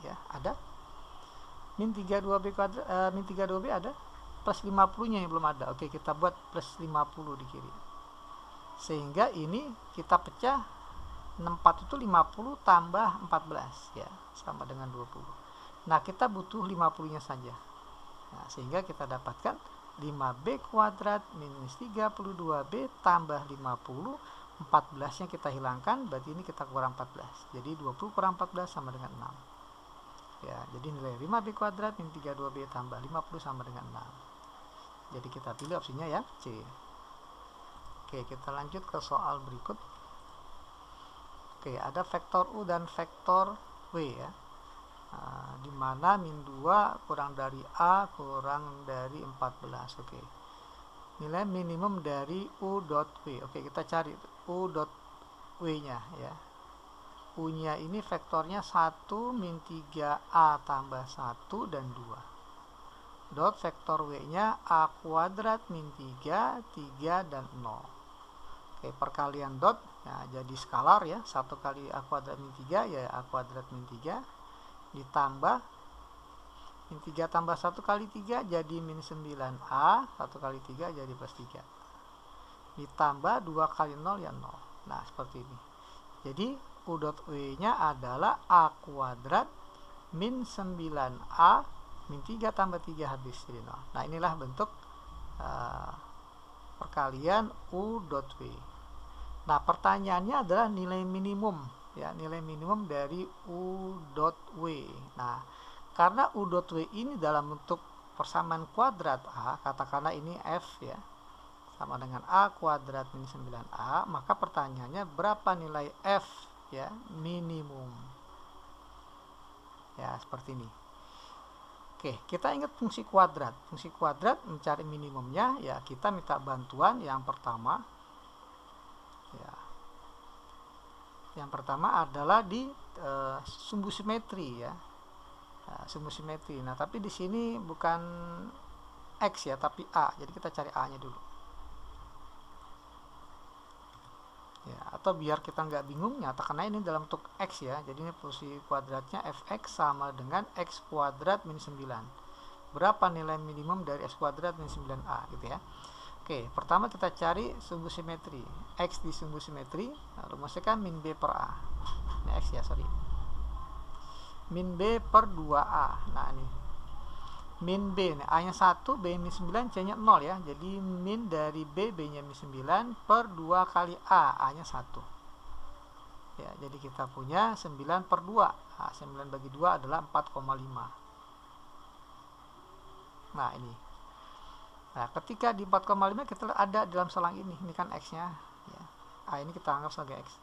ya, ada. Min 32B kuadrat, min 32B ada. Plus 50-nya yang belum ada. Oke, kita buat plus 50 di kiri. Sehingga ini kita pecah, 64 itu 50 tambah 14, ya, sama dengan 20. Nah, kita butuh 50-nya saja. Nah, sehingga kita dapatkan 5B kuadrat minus 32B tambah 50, 14-nya kita hilangkan, berarti ini kita kurang 14. Jadi 20 kurang 14 sama dengan 6. Ya, jadi nilai 5B kuadrat min 32B tambah 50 sama dengan 6. Jadi kita pilih opsinya ya C. Oke, kita lanjut ke soal berikut. Oke, ada vektor U dan vektor W, ya. Di mana min 2 kurang dari A kurang dari 14. Oke. Nilai minimum dari U dot W. Oke, kita cari U dot W-nya, ya. U-nya ini vektornya 1 min 3A tambah 1 dan 2. Dot vektor W-nya A kuadrat min 3, 3 dan 0. Oke, perkalian dot, ya, jadi skalar, ya. 1 kali A kuadrat min 3 ya A kuadrat min 3 ditambah min 3 tambah 1 kali 3 jadi min 9A, 1 kali 3 jadi plus 3, ditambah 2 kali 0 ya 0. Nah, seperti ini. Jadi U dot W nya adalah A kuadrat min 9A min 3 tambah 3 habis jadi 0. Nah, inilah bentuk perkalian U dot W. Nah, pertanyaannya adalah nilai minimum, ya, nilai minimum dari U dot W. Nah, karena U dot W ini dalam bentuk persamaan kuadrat A, katakanlah ini F, ya, sama dengan A kuadrat min 9A, maka pertanyaannya berapa nilai F, ya, minimum. Ya, seperti ini. Oke, kita ingat fungsi kuadrat. Fungsi kuadrat mencari minimumnya, ya, kita minta bantuan yang pertama. Ya. Yang pertama adalah di sumbu simetri, ya. Sumbu simetri. Nah, tapi di sini bukan X, ya, tapi A. Jadi kita cari A-nya dulu. Ya, atau biar kita nggak bingung, nyatakan ini dalam bentuk X, ya. Jadi ini fungsi kuadratnya Fx sama dengan X kuadrat min 9. Berapa nilai minimum dari X kuadrat min 9A, gitu, ya. Oke, pertama kita cari sumbu simetri. X di sumbu simetri, rumusnya kan min B per A. Ini X, ya, sorry. Min B per 2A. Nah, ini. Min B, nih, A-nya 1, B min 9, C-nya 0, ya. Jadi min dari B, B-nya min 9 per 2 kali A, A-nya 1. Ya, jadi kita punya 9 per 2. Nah, 9 bagi 2 adalah 4,5. Nah, ini. Nah, ketika di 4,5 kita ada dalam selang ini kan X-nya, ya. A ini kita anggap sebagai X.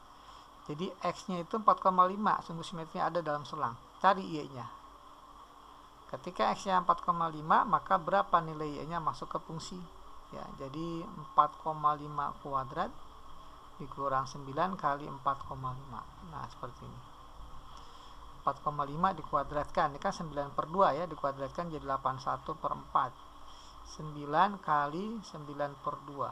Jadi X-nya itu 4,5, sumbu simetrinya ada dalam selang. Cari Y-nya. Ketika X-nya 4,5, maka berapa nilai Y-nya masuk ke fungsi? Ya, jadi 4,5 kuadrat dikurang 9 kali 4,5. Nah, seperti ini. 4,5 dikuadratkan, ini kan 9 per 2, ya, dikuadratkan jadi 81 per 4. 9 kali 9 per 2,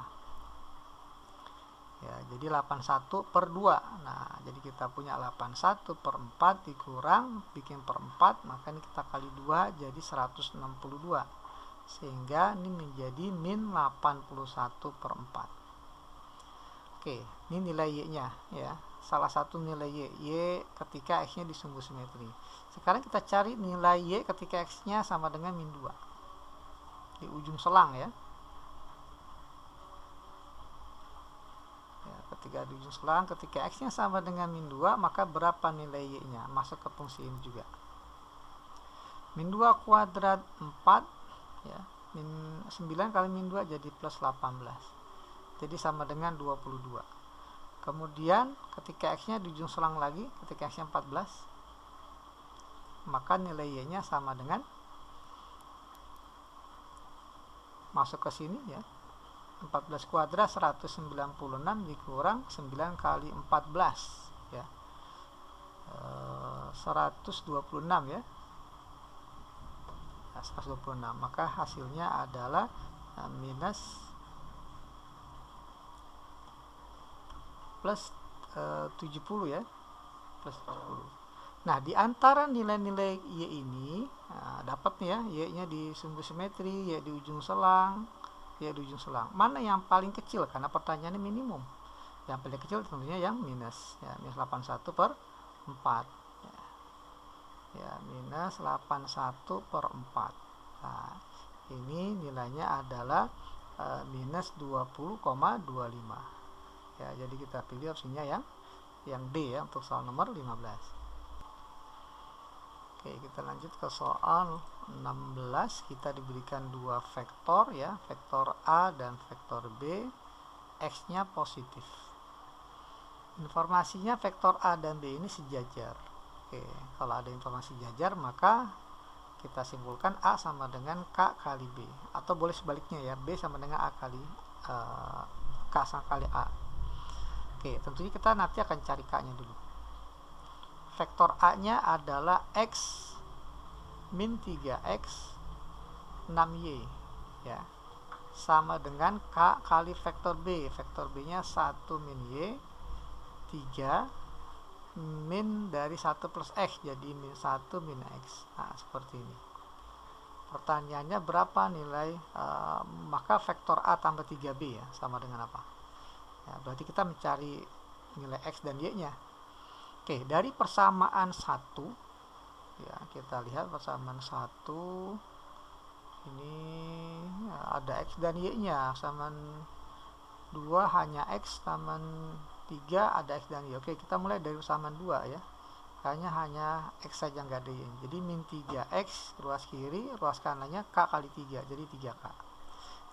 ya, jadi 81 per 2. Nah, jadi kita punya 81 per 4 dikurang bikin per 4, maka ini kita kali 2 jadi 162, sehingga ini menjadi min 81 per 4. Oke, ini nilai Y-nya, ya, salah satu nilai Y ketika X-nya di sumbu simetri. Sekarang kita cari nilai Y ketika X-nya sama dengan min 2 di ujung selang, ya. Ya, ketika di ujung selang, ketika X-nya sama dengan min 2, maka berapa nilai Y-nya? Masuk ke fungsi ini juga. min 2 kuadrat 4 ya, min 9 kali min 2 jadi plus 18, jadi sama dengan 22. Kemudian ketika x nya di ujung selang lagi, ketika x nya 14, maka nilai y nya sama dengan, masuk ke sini ya, 14 kuadrat 196 dikurang 9 kali 14 ya, 126 ya, 126. Maka hasilnya adalah minus plus 70 ya, plus 70. Nah, di antara nilai-nilai y ini, dapat nih ya, y nya di sumbu simetri, y di ujung selang, y di ujung selang. Mana yang paling kecil? Karena pertanyaannya minimum. Yang paling kecil tentunya yang minus ya, minus 81 per 4 ya, minus 81 per 4. Nah, ini nilainya adalah minus 20,25 ya. Jadi kita pilih opsinya yang D ya, untuk soal nomor 15. Oke, kita lanjut ke soal 16. Kita diberikan dua vektor ya, vektor A dan vektor B, x nya positif. Informasinya vektor A dan B ini sejajar. Oke, kalau ada informasi sejajar, maka kita simpulkan A sama dengan K kali B, atau boleh sebaliknya ya, B sama dengan A kali K sama kali A. Oke, tentunya kita nanti akan cari K nya dulu. Vektor A nya adalah x min 3x 6y ya, sama dengan K kali vektor B. Vektor B nya 1 min y, 3 min dari 1 plus x, jadi min 1 min x. Nah, seperti ini. Pertanyaannya berapa nilai, maka vektor A tambah 3b ya, sama dengan apa ya, berarti kita mencari nilai x dan y nya. Oke, dari persamaan 1 ya, kita lihat persamaan 1 ini ya, ada x dan y nya, samaan 2 hanya x, samaan 3 ada x dan y. Oke, kita mulai dari persamaan 2 ya, hanya x saja, nggak ada y. Jadi min 3x ruas kiri, ruas kanannya k kali 3, jadi 3k.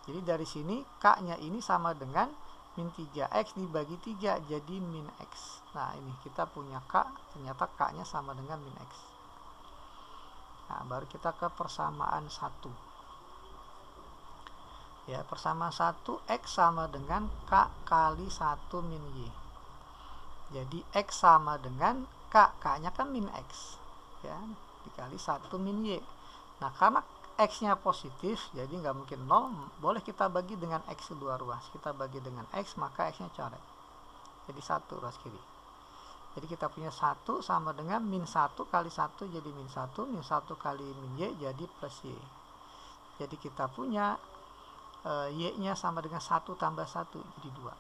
Jadi dari sini k nya ini sama dengan min 3x dibagi 3, jadi min x. Nah, ini kita punya k, ternyata k nya sama dengan min x. Nah, baru kita ke persamaan 1 ya, persamaan 1, x sama dengan k kali 1 min y. Jadi x sama dengan k, k nya kan min x ya, dikali 1 min y. Nah, karena x nya positif, jadi nggak mungkin 0, boleh kita bagi dengan x kedua ruas. Kita bagi dengan x, maka x nya coret, jadi 1 ruas kiri. Jadi kita punya 1 sama dengan min 1 kali 1, jadi min 1, min 1 kali min y, jadi plus y. Jadi kita punya y nya sama dengan 1 tambah 1, jadi 2.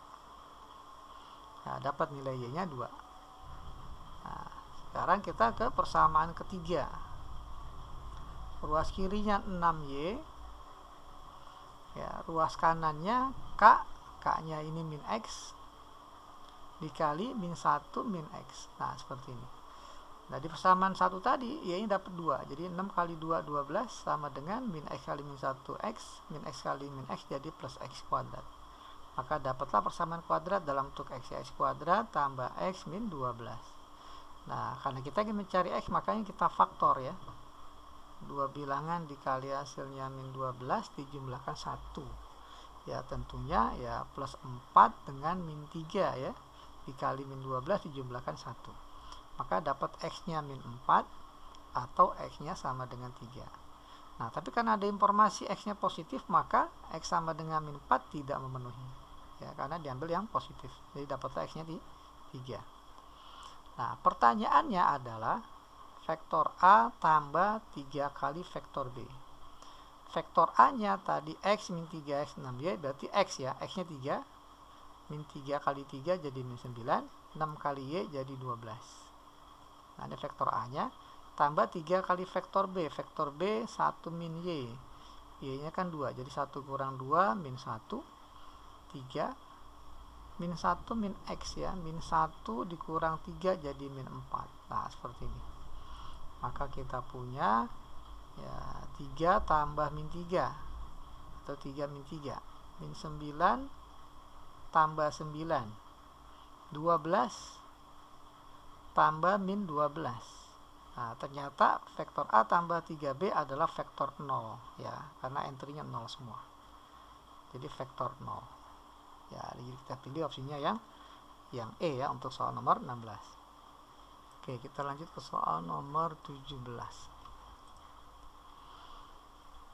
Nah, dapat nilai y nya 2. Nah, sekarang kita ke persamaan ketiga. Ruas kirinya 6y ya, ruas kanannya k, k nya ini min x dikali min 1 min x. Nah, seperti ini. Nah, di persamaan 1 tadi y nya dapat 2, jadi 6 kali 2 12 sama dengan min x kali min 1x min x kali min x, jadi plus x kuadrat. Maka dapatlah persamaan kuadrat dalam bentuk x kuadrat tambah x min 12. Nah, karena kita ingin mencari x, makanya kita faktor ya, dua bilangan dikali hasilnya min 12 dijumlahkan 1 ya, tentunya ya plus 4 dengan min 3 ya, dikali min 12 dijumlahkan 1, maka dapat x nya min 4 atau x nya sama dengan 3. Nah, tapi karena ada informasi x nya positif, maka x sama dengan min 4 tidak memenuhi ya, karena diambil yang positif, jadi dapatlah x nya di 3. Nah, pertanyaannya adalah vektor A tambah 3 kali vektor B. Vektor A nya tadi x min 3x 6y, berarti x ya, x nya 3, min 3 kali 3 jadi min 9, 6 kali y jadi 12. Nah, ini vektor A nya, tambah 3 kali vektor B. Vektor B 1 min y, y nya kan 2, jadi 1 kurang 2 min 1, 3, min 1 min x ya, min 1 dikurang 3 jadi min 4. Nah, seperti ini. Maka kita punya ya 3 tambah min 3 atau 3 min 3, min 9 tambah 9, 12 tambah min 12. Nah, ternyata vektor A tambah 3B adalah vektor 0 ya, karena entry-nya 0 semua. Jadi vektor 0. Ya, jadi kita pilih opsinya yang E ya untuk soal nomor 16. Oke, kita lanjut ke soal nomor 17.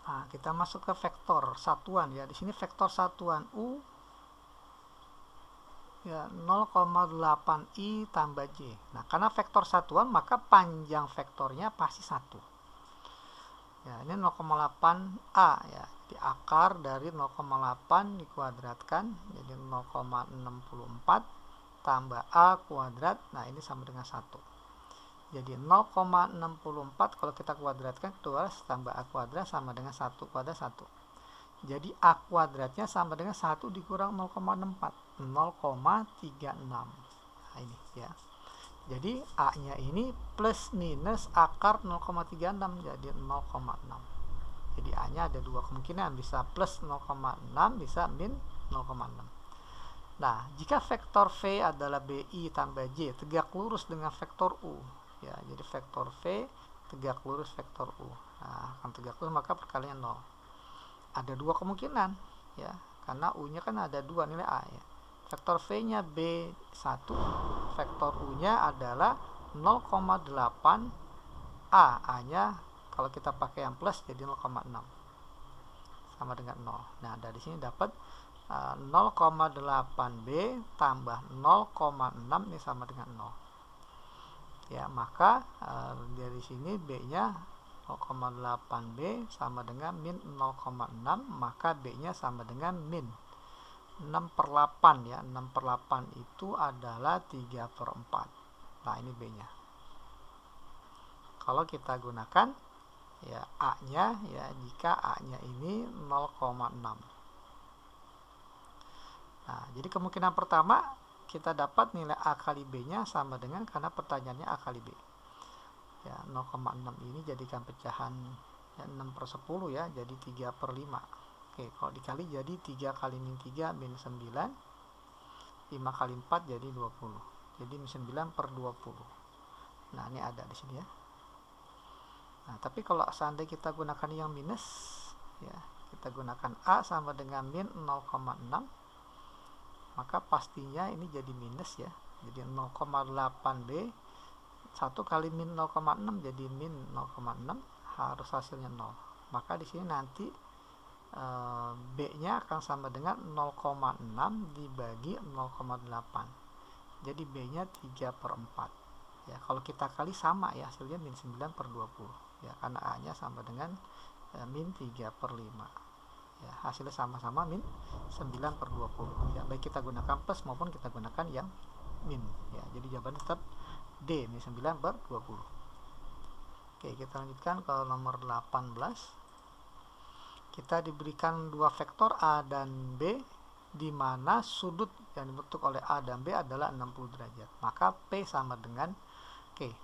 Nah, kita masuk ke vektor satuan ya. Di sini vektor satuan U ya 0,8i tambah j. Nah, karena vektor satuan maka panjang vektornya pasti 1. Ya, ini 0,8a ya. Jadi akar dari 0,8 dikuadratkan jadi 0,64 tambah a kuadrat. Nah, ini sama dengan 1. Jadi 0,64 kalau kita kuadratkan 12 tambah a kuadrat sama dengan 1 kuadrat 1. Jadi a kuadratnya sama dengan 1 dikurang 0,64, 0,36. Nah, ini ya. Jadi a-nya ini plus minus akar 0,36 jadi 0,6. Jadi a-nya ada dua kemungkinan, bisa plus 0,6 bisa min 0,6. Nah, jika vektor V adalah BI tambah J tegak lurus dengan vektor U ya, jadi vektor V tegak lurus vektor U. Nah, akan tegak lurus maka perkalian 0. Ada dua kemungkinan ya, karena U-nya kan ada dua nilai A ya. Vektor V-nya B1, vektor U-nya adalah 0,8 A-nya kalau kita pakai yang plus jadi 0,6 sama dengan 0. Nah, dari sini dapat 0,8B tambah 0,6 ini sama dengan 0. Ya, maka dari sini B-nya 0,8B sama dengan min 0,6, maka B-nya sama dengan min 6/8 ya. 6/8 itu adalah 3/4. Nah, ini B-nya. Kalau kita gunakan ya A-nya ya, jika A-nya ini 0,6. Nah, jadi kemungkinan pertama kita dapat nilai A kali B-nya sama dengan, karena pertanyaannya A kali B. Ya, 0,6 ini jadikan pecahan ya, 6/10 ya, jadi 3/5. Oke, kalau dikali jadi 3 kali min 3 min 9, 5 kali 4 jadi 20. Jadi min 9/20. Nah, ini ada di sini ya. Nah, tapi kalau seandainya kita gunakan yang minus ya, kita gunakan A sama dengan min 0,6, maka pastinya ini jadi minus ya. Jadi 0,8B 1 kali min 0,6 jadi min 0,6, harus hasilnya 0. Maka di sini nanti B-nya akan sama dengan 0,6 dibagi 0,8. Jadi B-nya 3/4. Ya, kalau kita kali sama ya, hasilnya min 9/20. Ya, karena A-nya sama dengan min 3/5. Ya, hasilnya sama-sama min 9/20 ya, baik kita gunakan plus maupun kita gunakan yang min ya. Jadi jawabannya tetap D, min 9/20. Oke, kita lanjutkan ke nomor 18. Kita diberikan dua vektor A dan B di mana sudut yang dibentuk oleh A dan B adalah 60 derajat. Maka P sama dengan,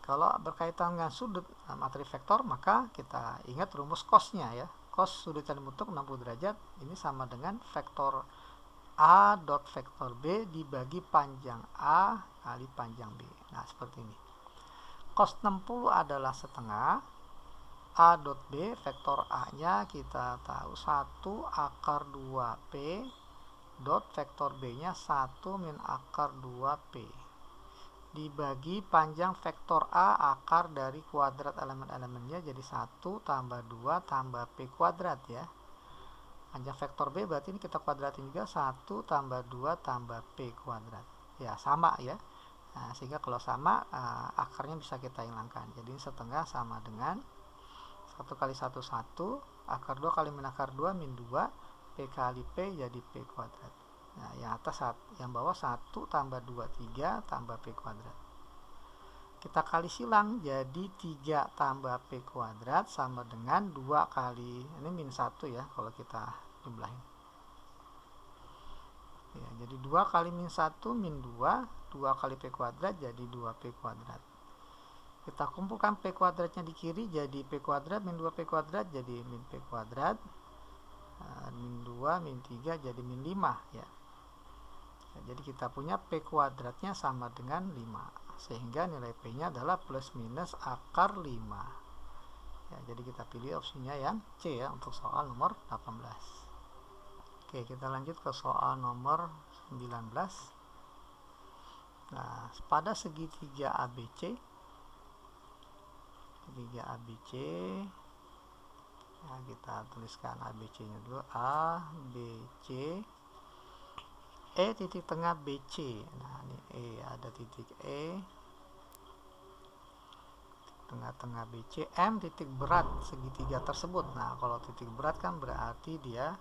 kalau berkaitan dengan sudut materi vektor maka kita ingat rumus cosnya ya. Cos sudut yang dibentuk 60 derajat ini sama dengan vektor A dot vektor B dibagi panjang A kali panjang B. Nah, seperti ini. Cos 60 adalah setengah A dot B, vektor A-nya kita tahu 1 akar 2P dot vektor B-nya 1 min akar 2P dibagi panjang vektor A akar dari kuadrat elemen-elemennya jadi 1 tambah 2 tambah P kuadrat ya. Panjang vektor B berarti ini kita kuadratin juga 1 tambah 2 tambah P kuadrat. Ya, sama ya. Nah, sehingga kalau sama akarnya bisa kita hilangkan. Jadi setengah sama dengan 1 kali 1 1, akar 2 kali min akar 2 min 2, P kali P jadi P kuadrat. Nah, yang atas yang bawah 1 tambah 2 3 tambah P kuadrat. Kita kali silang jadi 3 tambah P kuadrat sama dengan 2 kali, ini min 1 ya kalau kita jumlahin. Ya, jadi 2 kali min 1 min 2, 2 kali P kuadrat jadi 2P kuadrat. Kita kumpulkan P kuadratnya di kiri jadi P kuadrat min 2P kuadrat jadi min P kuadrat, min 2 min 3 jadi min 5 ya. Jadi kita punya P kuadratnya sama dengan 5, sehingga nilai P nya adalah plus minus akar 5 ya. Jadi kita pilih opsinya yang C ya untuk soal nomor 18. Oke, kita lanjut ke soal nomor 19. Nah, pada segitiga ABC, nah, kita tuliskan ABC nya dulu, A, B, C, E titik tengah BC. Nah, ini E, ada titik E, tengah-tengah BC, M titik berat segitiga tersebut. Nah, kalau titik berat kan berarti dia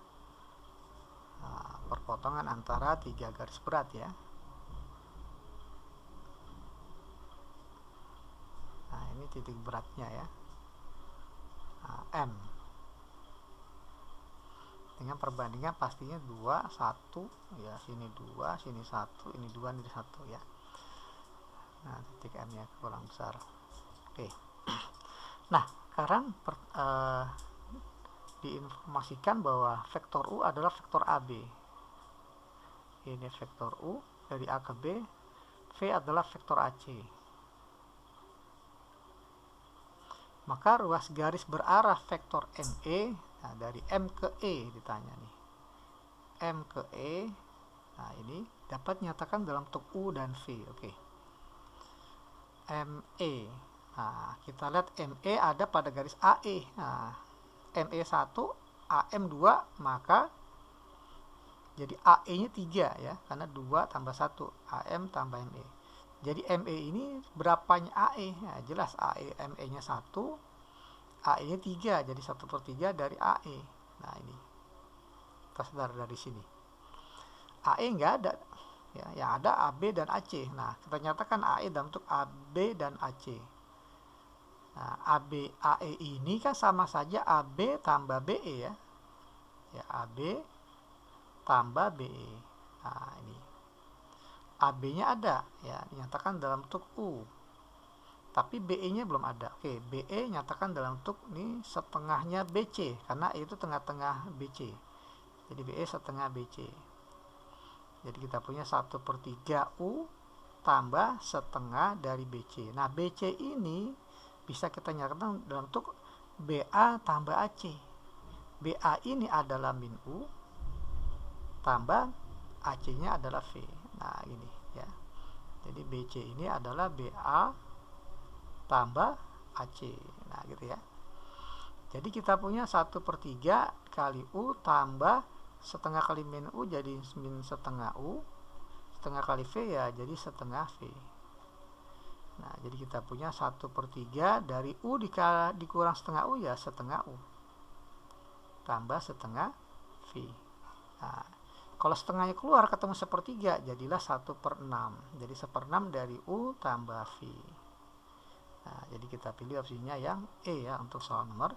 perpotongan antara 3 garis berat ya. Nah, ini titik beratnya ya, M, dengan perbandingan pastinya 2, 1 ya, sini 2, sini 1, ini 2, ini 1 ya. Nah, titik M nya kurang besar. Oke. Nah, sekarang diinformasikan bahwa vektor U adalah vektor AB. Ini vektor U dari A ke B, V adalah vektor AC. Maka ruas garis berarah vektor ME, nah dari M ke E ditanya nih. M ke E, nah ini dapat nyatakan dalam bentuk U dan V. Oke. ME. Nah, kita lihat ME ada pada garis AE. Nah, ME1, AM2, maka jadi AE-nya 3 ya, karena 2 tambah 1, AM tambah ME. Jadi ME ini berapanya AE? Nah, jelas AE ME-nya 1, AE-nya 3, jadi 1/3 dari AE. Nah, ini tersadar dari sini. AE nggak ada, ya, yang ada AB dan AC. Nah, kita nyatakan AE dalam bentuk AB dan AC. Nah, AE ini kan sama saja AB tambah BE ya. Ya, AB tambah BE. Nah, ini AB-nya ada ya, dinyatakan dalam bentuk U. Tapi BE-nya belum ada. Oke, BE nyatakan dalam bentuk ini setengahnya BC, karena itu tengah-tengah BC. Jadi BE setengah BC. Jadi kita punya 1/3 U tambah setengah dari BC. Nah, BC ini bisa kita nyatakan dalam bentuk BA tambah AC. BA ini adalah min U tambah AC-nya adalah V. Nah, ini ya. Jadi BC ini adalah BA tambah AC. Nah, gitu ya. Jadi kita punya 1/3 kali U tambah setengah kali min U jadi min setengah U, setengah kali V ya jadi setengah V. Nah, jadi kita punya 1/3 dari U dikurang setengah U ya setengah U tambah setengah V. Nah, kalau setengahnya keluar ketemu 1/3 jadilah 1/6. Jadi 1/6 dari U tambah V. Nah, jadi kita pilih opsinya yang E ya untuk soal nomor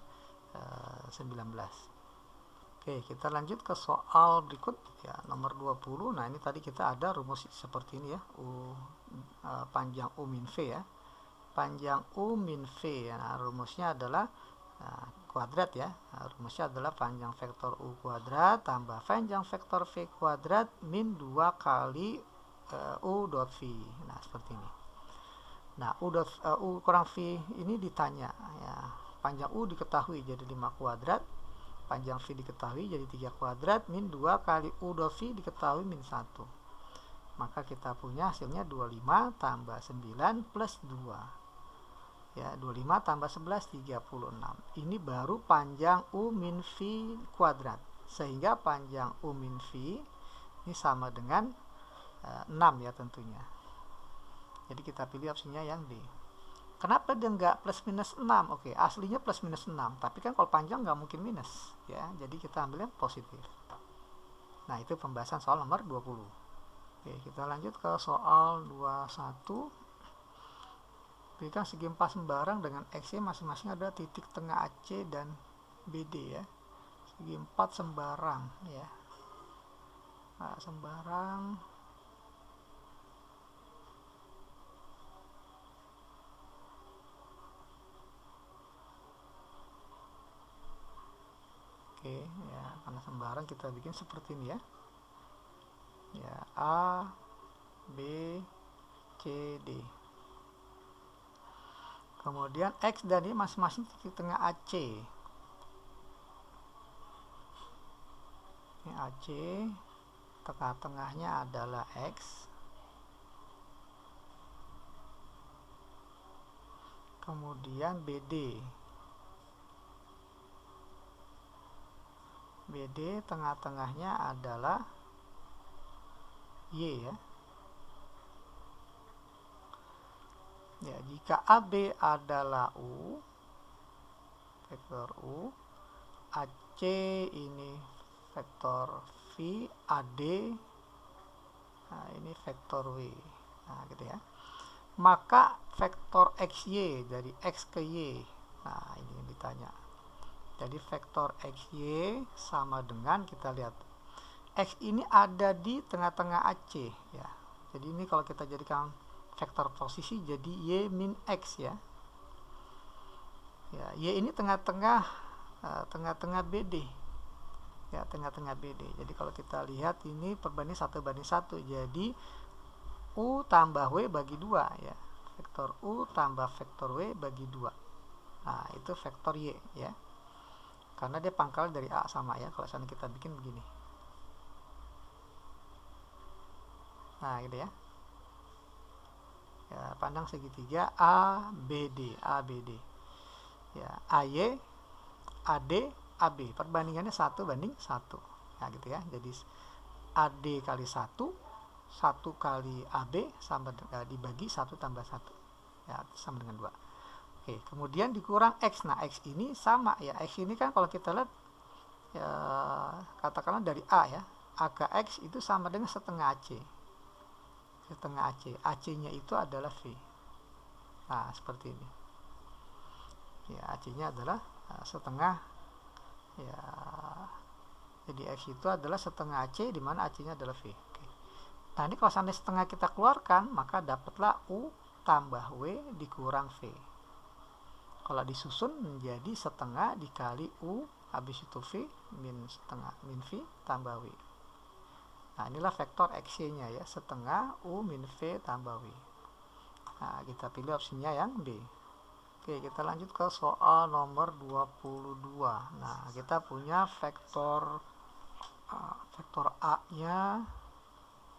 19. Oke, kita lanjut ke soal berikut ya, nomor 20. Nah, ini tadi kita ada rumus seperti ini ya, panjang U min V ya. Panjang U min V ya. Nah, rumusnya adalah kuadrat ya. Nah, rumusnya adalah panjang vektor U kuadrat tambah panjang vektor V kuadrat min 2 kali U dot V. Nah, seperti ini. Nah, U kurang V ini ditanya ya. Panjang U diketahui jadi 5 kuadrat, panjang V diketahui jadi 3 kuadrat, min 2 kali U dot V diketahui min 1. Maka kita punya hasilnya 25 tambah 9 plus 2. Ya, 25 tambah 11, 36. Ini baru panjang U min V kuadrat. Sehingga panjang U min V ini sama dengan 6 ya tentunya. Jadi kita pilih opsinya yang D. Kenapa dia nggak plus minus 6? Oke, aslinya plus minus 6. Tapi kan kalau panjang nggak mungkin minus. Ya, jadi kita ambilnya positif. Nah, itu pembahasan soal nomor 20. Oke, kita lanjut ke soal 21. Berikan segi 4 sembarang dengan X-nya masing-masing ada titik tengah AC dan BD ya. Segi 4 sembarang ya. Nah, sembarang lembaran kita bikin seperti ini ya. Ya, A, B, C, D. Kemudian X dan Y masing-masing titik tengah AC. Ini AC, tengah-tengahnya adalah X. Kemudian BD. BD tengah-tengahnya adalah Y ya. Ya, jika AB adalah U, vektor U, AC ini vektor V, AD, nah ini vektor W. Nah, gitu ya. Maka vektor XY dari X ke Y. Nah, ini yang ditanya. Jadi vektor XY sama dengan, kita lihat, X ini ada di tengah-tengah AC ya. Jadi ini kalau kita jadikan vektor posisi jadi Y min X ya. Ya, Y ini tengah-tengah BD. Ya, tengah-tengah BD. Jadi kalau kita lihat ini perbandingan 1:1. Jadi U tambah W bagi 2 ya. Vektor U tambah vektor W bagi 2. Nah, itu vektor Y ya. Karena dia pangkal dari A sama ya. Kalau misalnya kita bikin begini. Nah, gitu ya. Ya, pandang segitiga ABD. Ya, AY, AD, AB. Perbandingannya 1:1. Nah, gitu ya. Jadi AD kali 1 kali AB sama dibagi 1 tambah 1. Ya, sama dengan 2. Oke, kemudian dikurang X. Nah, X ini sama ya. X ini kan kalau kita lihat ya, katakanlah dari A ya. A ke X itu sama dengan setengah AC. Setengah AC. AC-nya itu adalah V. Nah, seperti ini. Ya, AC-nya adalah setengah ya. Jadi X itu adalah setengah AC, di mana AC-nya adalah V. Oke. Nah, ini kalau sampai setengah kita keluarkan, maka dapatlah U tambah W dikurang V. Kalau disusun menjadi setengah dikali U, habis itu V min setengah min V tambah W. Nah, inilah vektor XY-nya ya, setengah U min V tambah W. Nah, kita pilih opsinya yang B. Oke, kita lanjut ke soal nomor 22. Nah, kita punya vektor A-nya,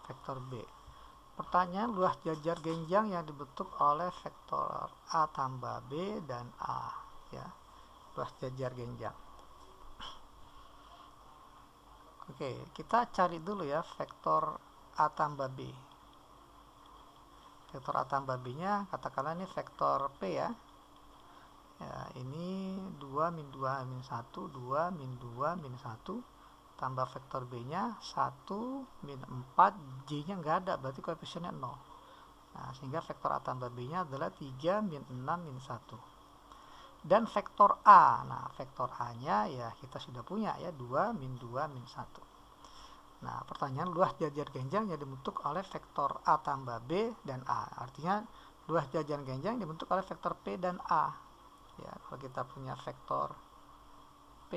vektor B. Pertanyaan, luas jajar genjang yang dibentuk oleh vektor A tambah B dan A ya. Luas jajar genjang. Oke, kita cari dulu ya vektor A tambah B. Vektor A tambah B-nya katakanlah ini vektor P ya. Ya, ini 2 min 2 min 1, 2 min 2 min 1 tambah vektor B-nya 1 min 4, J-nya nggak ada, berarti koefisiennya 0. Nah, sehingga vektor A tambah B-nya adalah 3 min 6 min 1. Dan vektor A, nah vektor A-nya ya kita sudah punya ya, 2 min 2 min 1. Nah, pertanyaan luas jajar genjang yang dibentuk oleh vektor A tambah B dan A. Artinya luas jajar genjang dibentuk oleh vektor P dan A. Ya, kalau kita punya vektor P,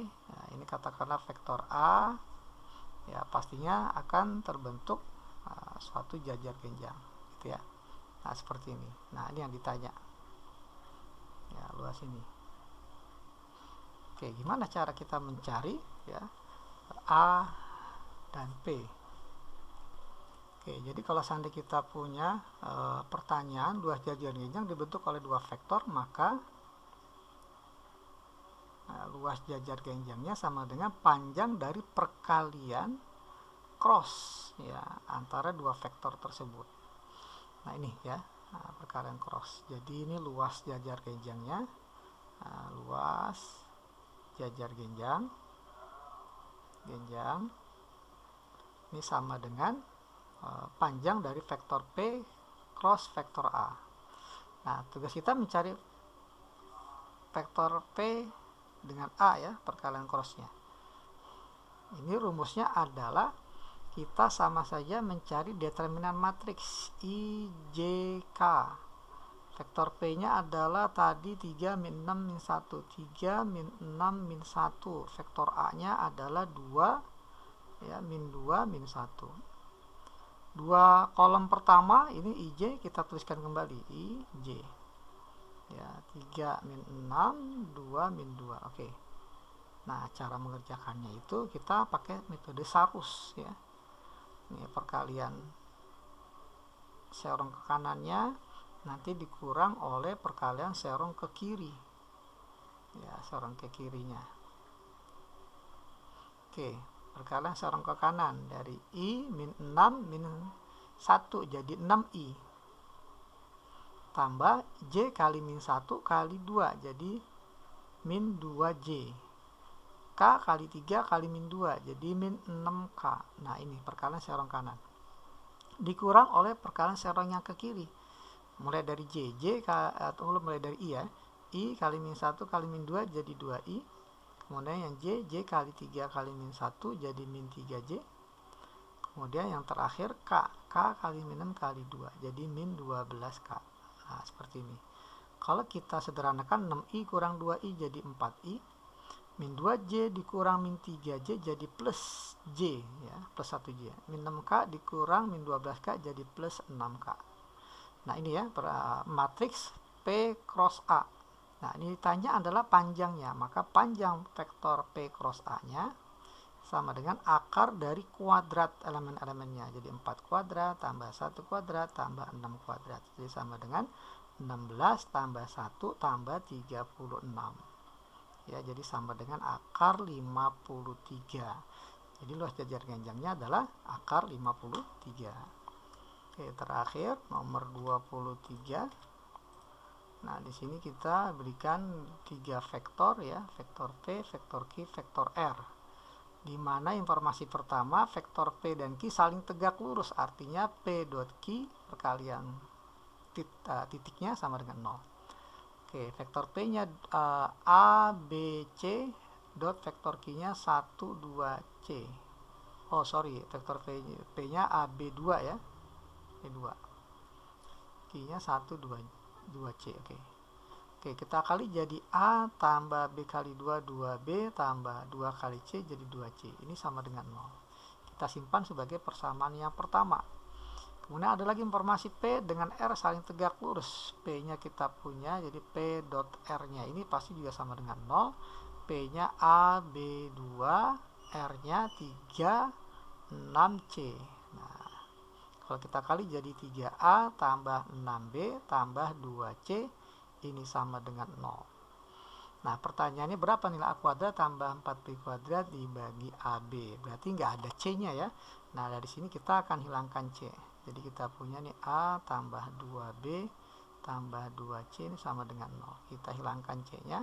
nah ini katakanlah vektor A, ya pastinya akan terbentuk suatu jajar genjang, gitu ya. Nah, seperti ini. Nah, ini yang ditanya. Ya, luas ini. Oke, gimana cara kita mencari ya A dan P? Oke, jadi kalau seandainya kita punya pertanyaan luas jajar genjang dibentuk oleh dua vektor, maka luas jajar genjangnya sama dengan panjang dari perkalian cross ya antara dua vektor tersebut. Nah, ini ya, perkalian cross. Jadi ini luas jajar genjangnya. Luas jajar genjang ini sama dengan panjang dari vektor P cross vektor A. Nah, tugas kita mencari vektor P dengan A ya, perkalian crossnya. Ini rumusnya adalah kita sama saja mencari determinan matriks IJK Vektor P-nya adalah tadi 3 min 6 min 1. 3 min 6 min 1. Vektor A-nya adalah 2 ya, min 2 min 1. Dua kolom pertama ini IJ kita tuliskan kembali IJ. Ya, 3 min 6, 2 min 2. Oke. Nah, cara mengerjakannya itu kita pakai metode Sarus ya. Ini perkalian serong ke kanannya nanti dikurang oleh perkalian serong ke kiri ya, serong ke kirinya. Oke, perkalian serong ke kanan dari I min 6 min 1 jadi 6I tambah J kali min 1 kali 2 jadi min 2J, K kali 3 kali min 2 jadi min 6K. Nah, ini perkalian serong kanan dikurang oleh perkalian serong yang ke kiri, mulai dari J atau mulai dari I ya, I kali min 1 kali min 2 jadi 2I, kemudian yang J kali 3 kali min 1 jadi min 3J, kemudian yang terakhir K kali min 6 kali 2 jadi min 12K. Nah, seperti ini. Kalau kita sederhanakan 6I kurang 2I jadi 4I, min 2J dikurang min 3J jadi plus J ya, plus 1J, min 6K dikurang min 12K jadi plus 6K. Nah, ini ya matriks P cross A. Nah, ini ditanya adalah panjangnya, maka panjang vektor P cross A-nya sama dengan akar dari kuadrat elemen-elemennya. Jadi 4 kuadrat tambah 1 kuadrat tambah 6 kuadrat. Jadi sama dengan 16 tambah 1 tambah 36. Ya, jadi sama dengan akar 53. Jadi luas jajar ganjangnya adalah akar 53. Oke, terakhir nomor 23. Nah, di sini kita berikan 3 vektor ya, vektor P, vektor Q, vektor R. Di mana informasi pertama vektor P dan Q saling tegak lurus, artinya P dot Q perkalian titiknya sama dengan 0. Oke, vektor P-nya A, B, C dot vektor Q-nya 1, 2, C. Oh, sorry, vektor P-nya A, B, 2 ya. P2. Q-nya 1, 2C. Oke. Oke, kita kali jadi A tambah B kali 2, 2B tambah 2 kali C jadi 2C. Ini sama dengan 0. Kita simpan sebagai persamaan yang pertama. Kemudian ada lagi informasi P dengan R saling tegak lurus. P-nya kita punya, jadi P dot R-nya ini pasti juga sama dengan 0. P-nya A, B, 2, R-nya 3, 6C. Nah, kalau kita kali jadi 3A tambah 6B tambah 2C, ini sama dengan 0. Nah, pertanyaannya berapa nilai A kuadrat tambah 4B kuadrat dibagi AB? Berarti nggak ada C-nya ya. Nah, dari sini kita akan hilangkan C. Jadi kita punya nih A tambah 2B tambah 2C ini sama dengan 0. Kita hilangkan C-nya.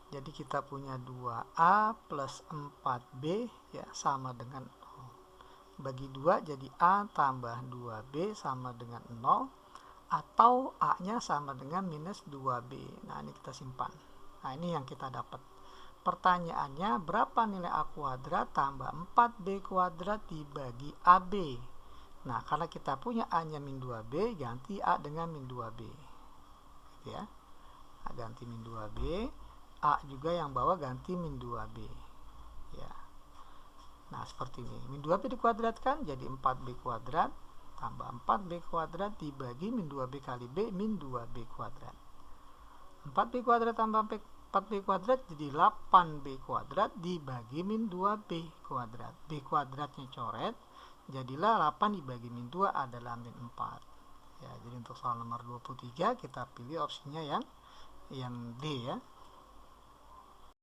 Jadi kita punya 2A plus 4B ya sama dengan 0. Bagi 2 jadi A tambah 2B sama dengan 0, atau A-nya sama dengan minus 2B. Nah, ini kita simpan. Nah, ini yang kita dapat. Pertanyaannya, berapa nilai A kuadrat tambah 4B kuadrat dibagi AB? Nah, karena kita punya A-nya min 2B, ganti A dengan min 2B. Gitu ya. A ganti min 2B, A juga yang bawah ganti min 2B. Ya. Nah, seperti ini. Min 2B dikuadratkan jadi 4B kuadrat tambah 4B kuadrat dibagi min 2B kali B min 2B kuadrat. 4B kuadrat tambah 4B kuadrat jadi 8B kuadrat dibagi min 2B kuadrat. B kuadratnya coret, jadilah 8 dibagi min 2 adalah min 4. Ya, jadi untuk soal nomor 23 kita pilih opsinya yang D ya.